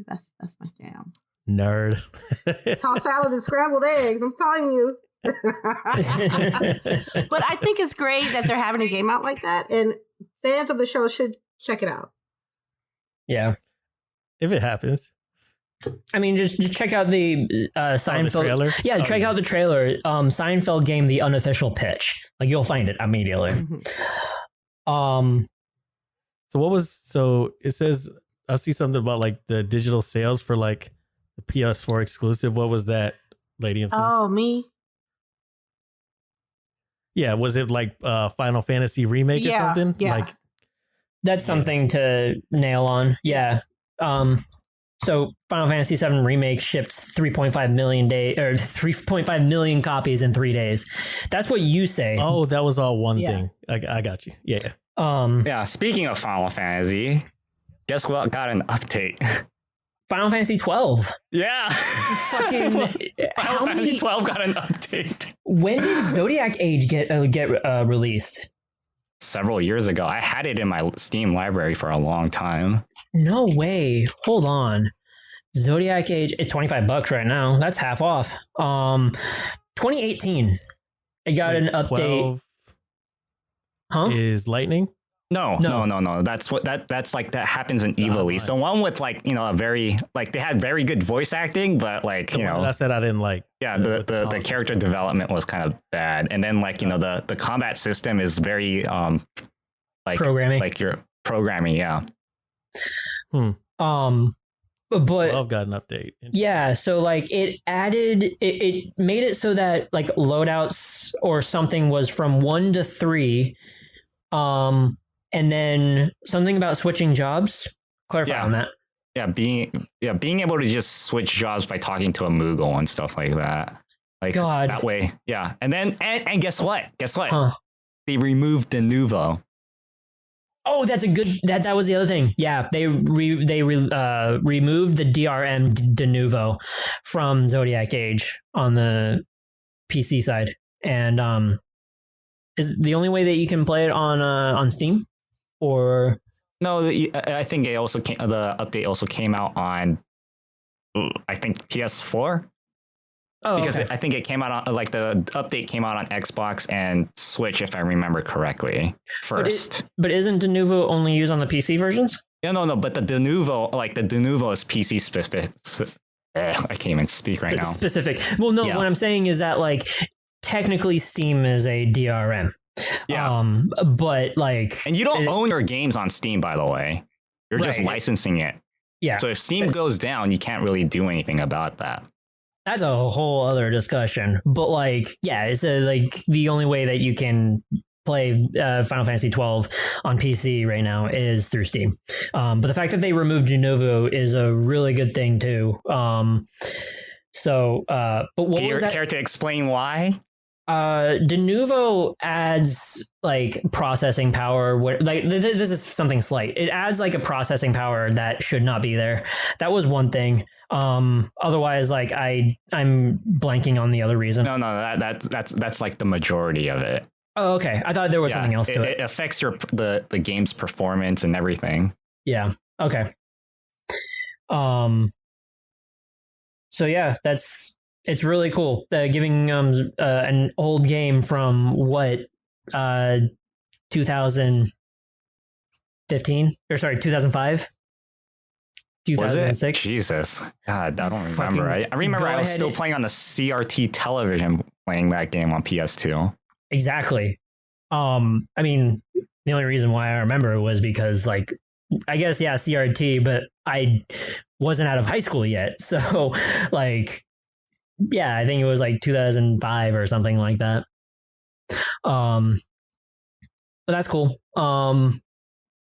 That's my jam. Nerd. Tossed salad and scrambled eggs. I'm telling you. But I think it's great that they're having a game out like that, and fans of the show should check it out. Yeah. If it happens. I mean, just check out the Seinfeld. The trailer? Yeah, check out the trailer. Seinfeld game, the unofficial pitch. Like you'll find it immediately. So it says, I see something about like the digital sales for like the PS4 exclusive. What was that, LadyInfamous? Oh, me? Yeah, was it like Final Fantasy Remake or something? Yeah. Like That's something to nail on. Yeah. So Final Fantasy VII Remake shipped 3.5 million copies in 3 days. That's what you say. Oh, that was all one thing. I got you. Yeah. Yeah, speaking of Final Fantasy, guess what got an update? Final Fantasy 12. Yeah. Fucking Final Fantasy 12 got an update. When did Zodiac Age get released? several years ago. I had it in my Steam library for a long time. No way. Hold on. Zodiac Age, it's $25 right now. That's half off. 2018. It got an update. 12 is Lightning? No. That's like that happens in Evilly. So one with like, you know, a very like they had very good voice acting, but like, you know, I said I didn't like. Yeah, the character development was kind of bad. And then like, you know, the combat system is very like programming. Like your programming, yeah. But I've got an update. Yeah, so like it made it so that like loadouts or something was from 1 to 3. And then something about switching jobs. Clarify on that. Yeah, being able to just switch jobs by talking to a Moogle and stuff like that. Like God. That way. Yeah. And then and guess what? Huh. They removed the Nouveau. Oh, that's a good. That was the other thing. Yeah, they removed the DRM de Nouveau from Zodiac Age on the PC side, and is the only way that you can play it on Steam, or no? I think the update also came out on, I think PS4. Oh, because okay. I think it came out on like the update came out on Xbox and Switch, if I remember correctly, first. But isn't de Nouveau only used on the PC versions? Yeah, no. But the de Nouveau is PC specific. I can't even speak right now. Specific. Well, no. Yeah. What I'm saying is that like technically Steam is a DRM. Yeah. But like, and you don't own your games on Steam, by the way. You're just licensing it. Yeah. So if Steam goes down, you can't really do anything about that. That's a whole other discussion. But like, yeah, it's like the only way that you can play Final Fantasy 12 on PC right now is through Steam. But the fact that they removed de Nouveau is a really good thing too. But what was that? Care to explain why? De Nouveau adds like processing power. Like this is something slight. It adds like a processing power that should not be there. That was one thing. Otherwise, like I'm blanking on the other reason. No, that's like the majority of it. Oh, okay. I thought there was something else to it. It affects the game's performance and everything. Yeah. Okay. So yeah, it's really cool. Giving an old game from 2015 or sorry 2005. 2006. Jesus. God, I don't remember. I remember I was still playing on the CRT television playing that game on PS2. Exactly. I mean, the only reason why I remember it was because like I guess CRT, but I wasn't out of high school yet. So like yeah, I think it was like 2005 or something like that. But that's cool. And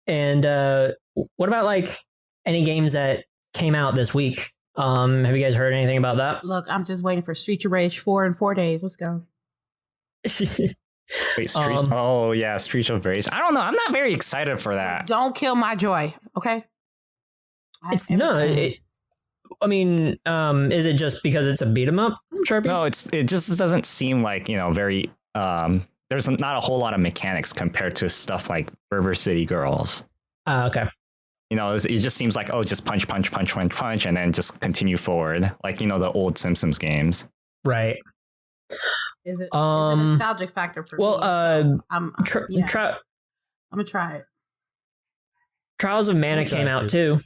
what about like any games that came out this week? Have you guys heard anything about that? Look, I'm just waiting for Streets of Rage 4 in 4 days. Let's go. Wait, Streets of Rage. I don't know. I'm not very excited for that. Don't kill my joy, okay? Is it just because it's a beat 'em up, Sharpie? No, it just doesn't seem like, very there's not a whole lot of mechanics compared to stuff like River City Girls. Okay. It just seems like, just punch, and then just continue forward. Like, the old Simpsons games. Right. Is it a nostalgic factor for me? So I'm going to try it. Trials of Mana came out too.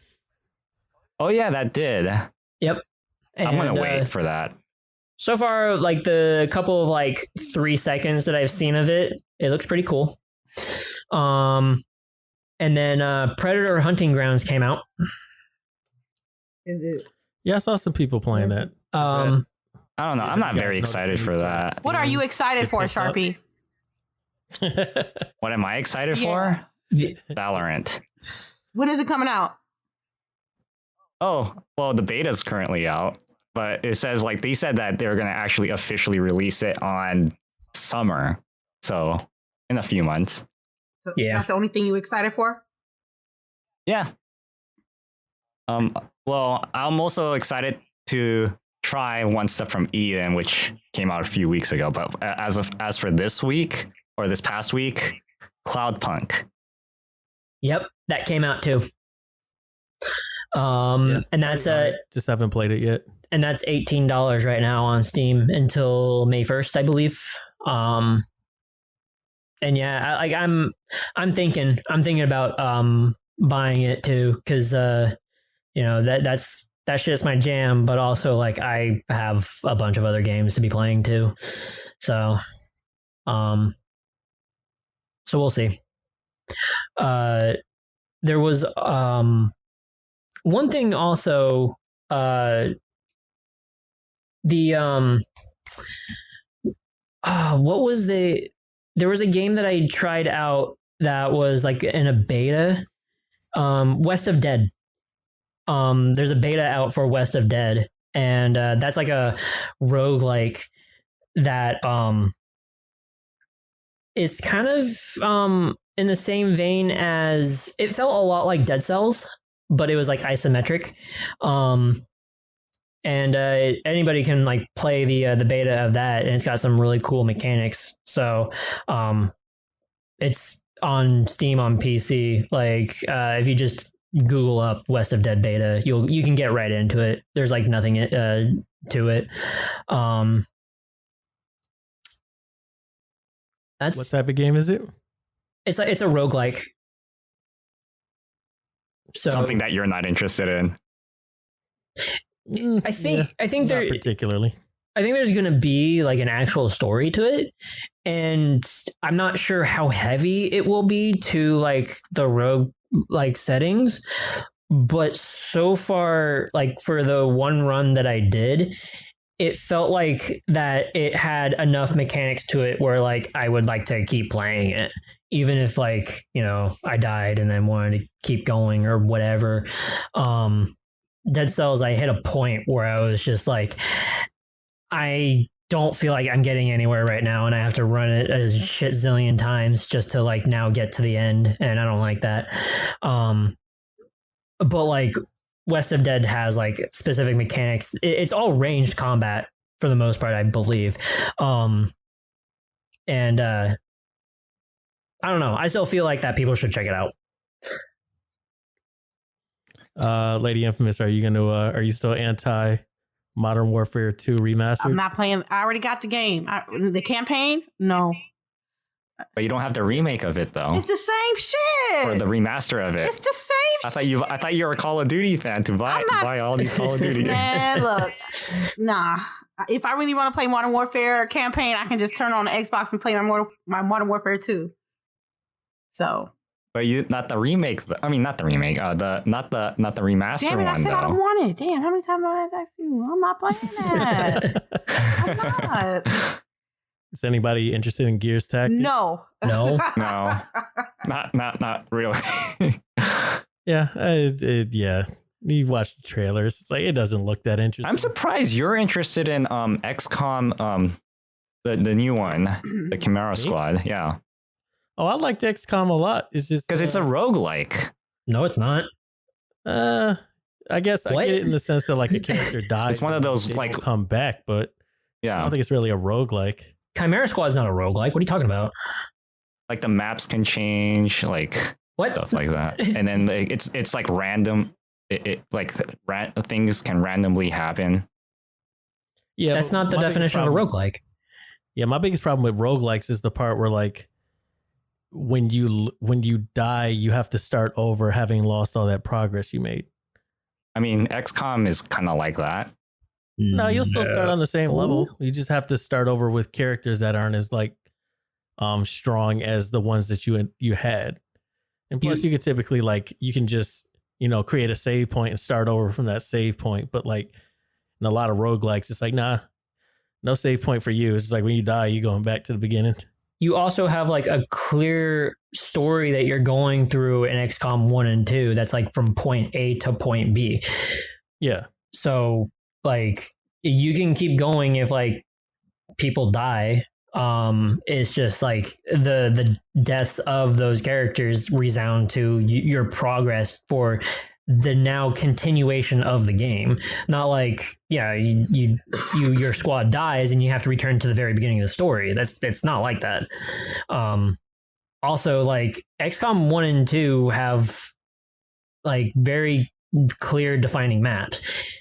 Oh yeah, that did. Yep. I'm going to wait for that. So far, like the couple of like 3 seconds that I've seen of it, it looks pretty cool. And then Predator Hunting Grounds came out. Is it? Yeah, I saw some people playing that. I don't know. I'm not very excited for that. What are you excited for, Sharpie? What am I excited for? Valorant. When is it coming out? Oh, well, the beta's currently out, but it says they said that they're going to actually officially release it on summer. So in a few months. So that's the only thing you excited for? Yeah. Well, I'm also excited to try One Step from Eden, which came out a few weeks ago. But as for this week or this past week, Cloudpunk. Yep, that came out too. And that's just haven't played it yet. And that's $18 right now on Steam until May 1st, I believe. And yeah, I'm thinking about buying it too, because that's just my jam, but also like I have a bunch of other games to be playing too. So we'll see. There was one thing also, what was there was a game that I tried out that was like in a beta, West of Dead. There's a beta out for West of Dead, and that's like a roguelike that is kind of in the same vein as, it felt a lot like Dead Cells, but it was like isometric. And anybody can like play the beta of that, and it's got some really cool mechanics. So it's on Steam on PC. Like if you just Google up West of Dead beta, you can get right into it. There's like nothing to it. That's what type of game is it? It's a roguelike. So Something that you're not interested in. I think not particularly. I think there's going to be like an actual story to it, and I'm not sure how heavy it will be to like the rogue like settings, but so far, like for the one run that I did, it felt like that it had enough mechanics to it where like I would like to keep playing it, even if like, I died and then wanted to keep going or whatever. Dead Cells, I hit a point where I was just like, I don't feel like I'm getting anywhere right now, and I have to run it a shit zillion times just to like now get to the end, and I don't like that. But like West of Dead has like specific mechanics. It's all ranged combat for the most part, I believe. And I don't know. I still feel like that people should check it out. LadyInfamous, are you still anti Modern Warfare 2 remastered? I'm not playing. I already got the game. The campaign? No. But you don't have the remake of it though. It's the same shit. Or the remaster of it. It's the same I thought you were a Call of Duty fan to buy all these Call of Duty games. Man, look. Nah. If I really want to play Modern Warfare campaign, I can just turn on the Xbox and play my Modern Warfare 2. So. But not the remake. I mean, not the remake. Not the remaster Damn it, one. I said though. I don't want it. Damn, how many times do I have to ask you? I'm not playing that. I'm not. Is anybody interested in Gears Tactics? No. No. No. Not really. Yeah. Yeah. You watch the trailers. It's like, it doesn't look that interesting. I'm surprised you're interested in XCOM, the new one, the Chimera Squad. Yeah. Oh, I liked XCOM a lot. It's just because it's a roguelike. No, it's not. I guess I get it in the sense that like a character dies. It's one of those like come back, but yeah, I don't think it's really a roguelike. Chimera Squad's not a roguelike. What are you talking about? Like the maps can change, like stuff like that, and then it's like random. Things can randomly happen. Yeah, that's not the definition of a roguelike. Yeah, my biggest problem with roguelikes is the part where like when you die, you have to start over having lost all that progress you made. I mean, XCOM is kind of like that. No, you'll still start on the same level. You just have to start over with characters that aren't as like strong as the ones that you had. And plus you could typically like, you can just, create a save point and start over from that save point. But like in a lot of roguelikes, it's like, nah, no save point for you. It's just like when you die, you're going back to the beginning. You also have like a clear story that you're going through in XCOM 1 and 2 that's like from point A to point B. Yeah. So like you can keep going if like people die. It's just like the deaths of those characters resound to your progress for the now continuation of the game. Not like, yeah, your squad dies and you have to return to the very beginning of the story. It's not like that. also like XCOM 1 and 2 have like very clear defining maps.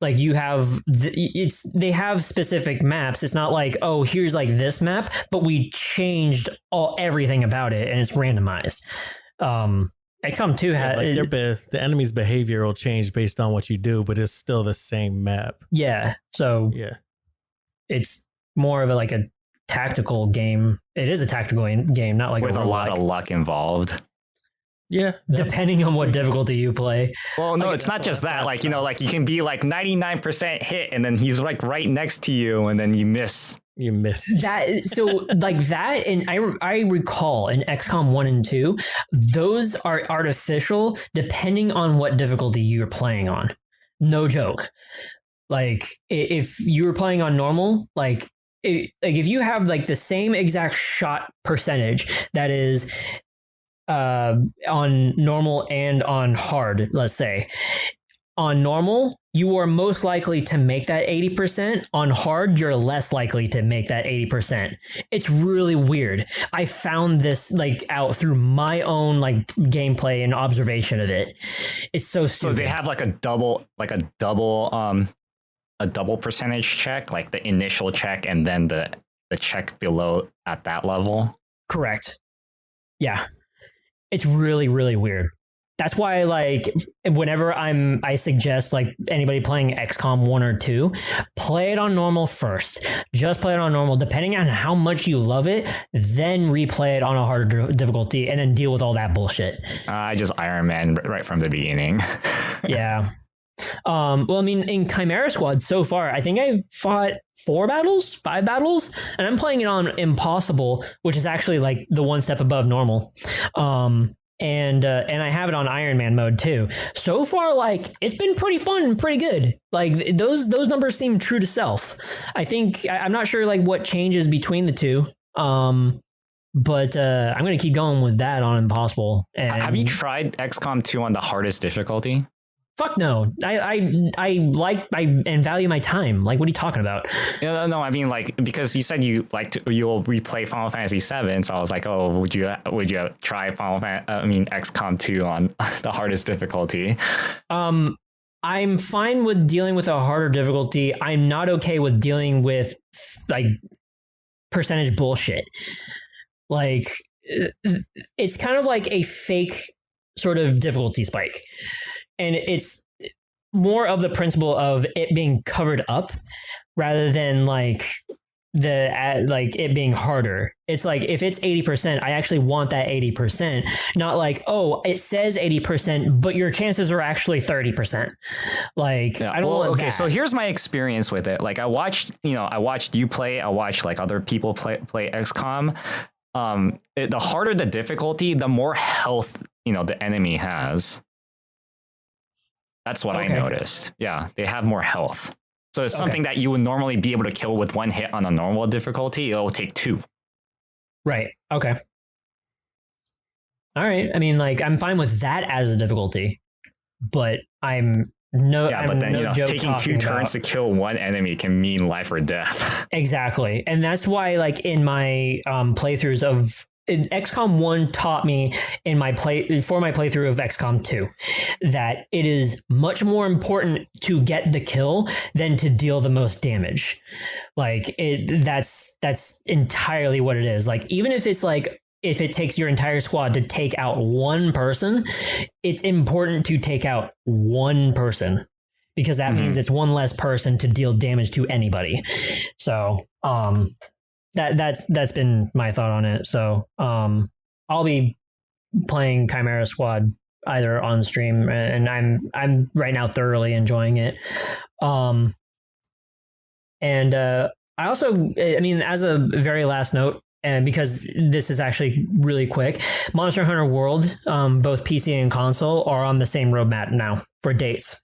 Like you have they have specific maps. It's not like, oh, here's like this map, but we changed everything about it and it's randomized. XCOM 2 had like the enemy's behavior will change based on what you do, but it's still the same map. Yeah. So yeah, it's more of a tactical game. It is a tactical game, not like with a lot of luck involved. Yeah, depending on what difficulty you play. Well, no, it's not just that. Like, you know, like you can be like 99% hit and then he's like right next to you and then you miss. You miss that. So like that. And I recall in XCOM 1 and 2, those are artificial depending on what difficulty you're playing on. No joke. Like if you were playing on normal, like if you have like the same exact shot percentage that is on normal and on hard, let's say on normal, you are most likely to make that 80%. On hard, you're less likely to make that 80%. It's really weird. I found this like out through my own like gameplay and observation of it. It's so stupid. So they have like a double percentage check, like the initial check and then the check below at that level. Correct. Yeah. It's really, really weird. That's why, like, whenever I suggest like anybody playing XCOM 1 or 2, play it on normal first. Just play it on normal, depending on how much you love it. Then replay it on a harder difficulty, and then deal with all that bullshit. I just Iron Man right from the beginning. Yeah. Well, I mean, in Chimera Squad so far, I think I fought 5 battles, and I'm playing it on Impossible, which is actually like the one step above normal. And I have it on Iron Man mode too. So far, like it's been pretty fun and pretty good. Like those numbers seem true to self. I think I'm not sure like what changes between the two. But I'm gonna keep going with that on Impossible. And have you tried XCOM 2 on the hardest difficulty? Fuck no. I value my time. Like, what are you talking about? No, I mean, like, because you said you'll replay Final Fantasy 7, so I was like, oh, would you try XCOM 2 on the hardest difficulty? I'm fine with dealing with a harder difficulty. I'm not okay with dealing with like percentage bullshit. Like, it's kind of like a fake sort of difficulty spike. And it's more of the principle of it being covered up rather than like it being harder. It's like if it's 80%, I actually want that 80%, not like, oh, it says 80%, but your chances are actually 30%. Like, yeah, I don't want that. So here's my experience with it. Like I watched you play, I watched like other people play XCOM. The harder the difficulty, the more health, the enemy has. That's what I noticed. Yeah, they have more health. So it's something that you would normally be able to kill with one hit on a normal difficulty. It'll take 2. Right. Okay. All right. I mean, like, I'm fine with that as a difficulty, but taking 2 turns to kill one enemy can mean life or death. Exactly. And that's why, like, in my playthroughs of XCOM 1 taught me for my playthrough of XCOM 2 that it is much more important to get the kill than to deal the most damage. Like that's entirely what it is. Like even if it's like if it takes your entire squad to take out one person, it's important to take out one person because that means it's one less person to deal damage to anybody. So, that's been my thought on it. So I'll be playing Chimera Squad either on stream, and I'm right now thoroughly enjoying it. And I also, I mean, as a very last note, and because this is actually really quick, Monster Hunter World, both PC and console, are on the same roadmap now for dates.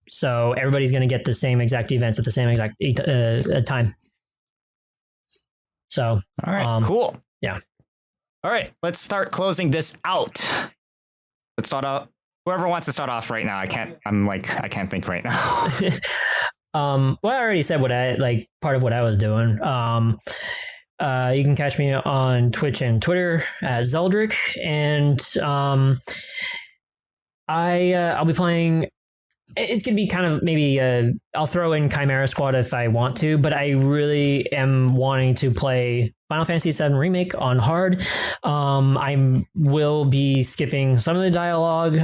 So everybody's going to get the same exact events at the same exact time. So, all right, cool. Yeah. All right, let's start closing this out. Let's start off. Whoever wants to start off right now. I can't think right now. Well, I already said part of what I was doing. You can catch me on Twitch and Twitter at Zeldrick, and I'll be playing. It's going to be kind of maybe I'll throw in Chimera Squad if I want to, but I really am wanting to play Final Fantasy VII Remake on hard. I will be skipping some of the dialogue,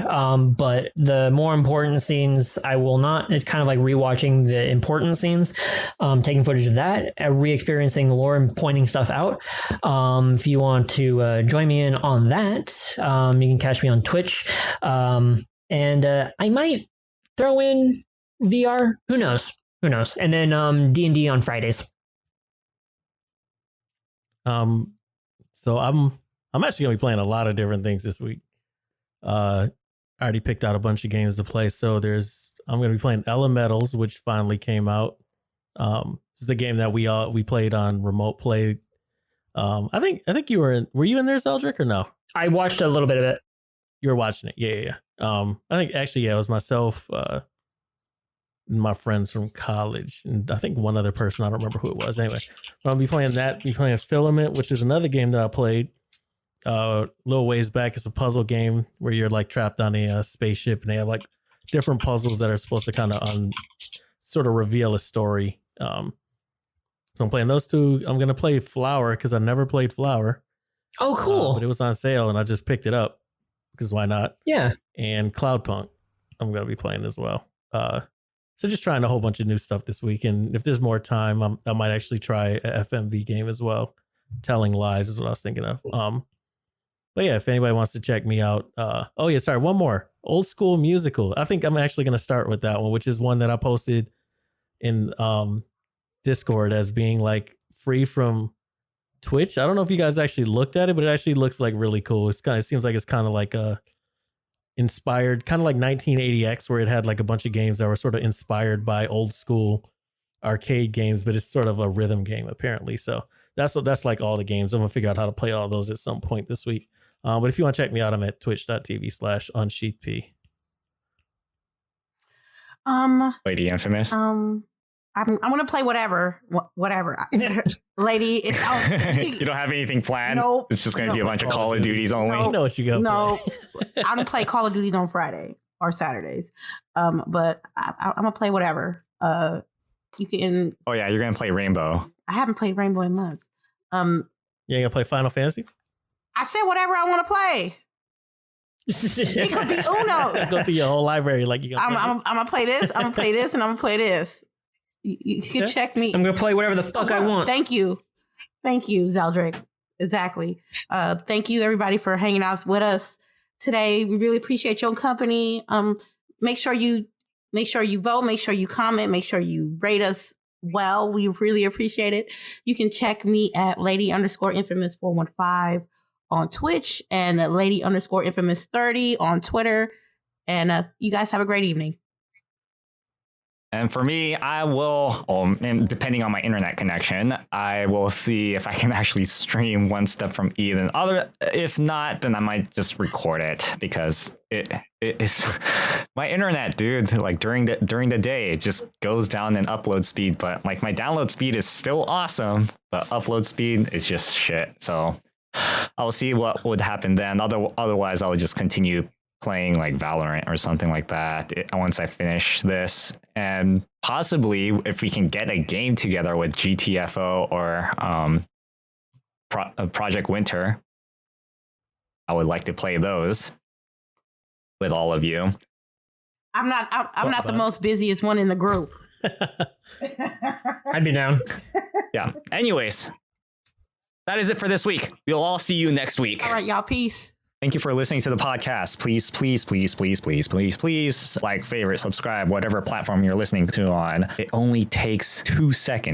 but the more important scenes I will not. It's kind of like rewatching the important scenes, taking footage of that, re-experiencing the lore and pointing stuff out. If you want to join me in on that, you can catch me on Twitch. And I might throw in VR. Who knows? And then D&D on Fridays. So I'm actually gonna be playing a lot of different things this week. I already picked out a bunch of games to play. So I'm gonna be playing Elementals, which finally came out. It's the game that we played on remote play. I think were you in there, Zeldrick, or no? I watched a little bit of it. You were watching it, yeah. I think actually, it was myself, and my friends from college, and I think one other person. I don't remember who it was. Anyway, I'll be playing that. Be playing Filament, which is another game that I played a little ways back. It's a puzzle game where you're like trapped on a spaceship, and they have like different puzzles that are supposed to kind of sort of reveal a story. So I'm playing those two. I'm gonna play Flower because I never played Flower. Oh, cool! But it was on sale, and I just picked it up because why not? Yeah. And Cloudpunk, I'm gonna be playing as well. So just trying a whole bunch of new stuff this week, and if there's more time, I might actually try a FMV game as well. Telling Lies is what I was thinking of. But yeah, if anybody wants to check me out, one more Old School Musical. I think I'm actually gonna start with that one, which is one that I posted in Discord as being like free from Twitch. I don't know if you guys actually looked at it, but it actually looks like really cool. It seems like it's kind of like inspired, kind of like 1980X, where it had like a bunch of games that were sort of inspired by old school arcade games, but it's sort of a rhythm game apparently. So that's like all the games. I'm gonna figure out how to play all those at some point this week. But if you want to check me out, I'm at twitch.tv/UnsheathedP. LadyInfamous. I'm gonna play whatever. Lady, you don't have anything planned? Nope. It's just gonna be a bunch of Call of Duties only. You know what you got. No, I'm gonna play Call of Duty on Friday or Saturdays. But I'm gonna play whatever. You can. Oh yeah, you're gonna play Rainbow. I haven't played Rainbow in months. You ain't gonna play Final Fantasy? I said whatever I want to play. It could be Uno. Go through your whole library like you gonna. I'm gonna play this. I'm gonna play this, and I'm gonna play this. You can check me. I'm gonna play whatever the fuck I want. Thank you, Zeldrick. Exactly. Thank you, everybody, for hanging out with us today. We really appreciate your company. Make sure you vote. Make sure you comment. Make sure you rate us well. We really appreciate it. You can check me at Lady_Infamous415 on Twitch and at Lady_Infamous30 on Twitter. And you guys have a great evening. And for me, I will, and depending on my internet connection, I will see if I can actually stream one step from Eden. If not, then I might just record it because it is my internet, dude. Like during the day, it just goes down in upload speed. But like my download speed is still awesome, but upload speed is just shit. So I'll see what would happen then. Otherwise, I would just continue playing like Valorant or something like that once I finish this, and possibly if we can get a game together with GTFO or Project Winter, I would like to play those with all of you. I'm not the most busiest one in the group. I'd be down. Yeah. Anyways, that is it for this week. We'll all see you next week. All right, y'all. Peace. Thank you for listening to the podcast. Please like, favorite, subscribe, whatever platform you're listening to on. It only takes 2 seconds.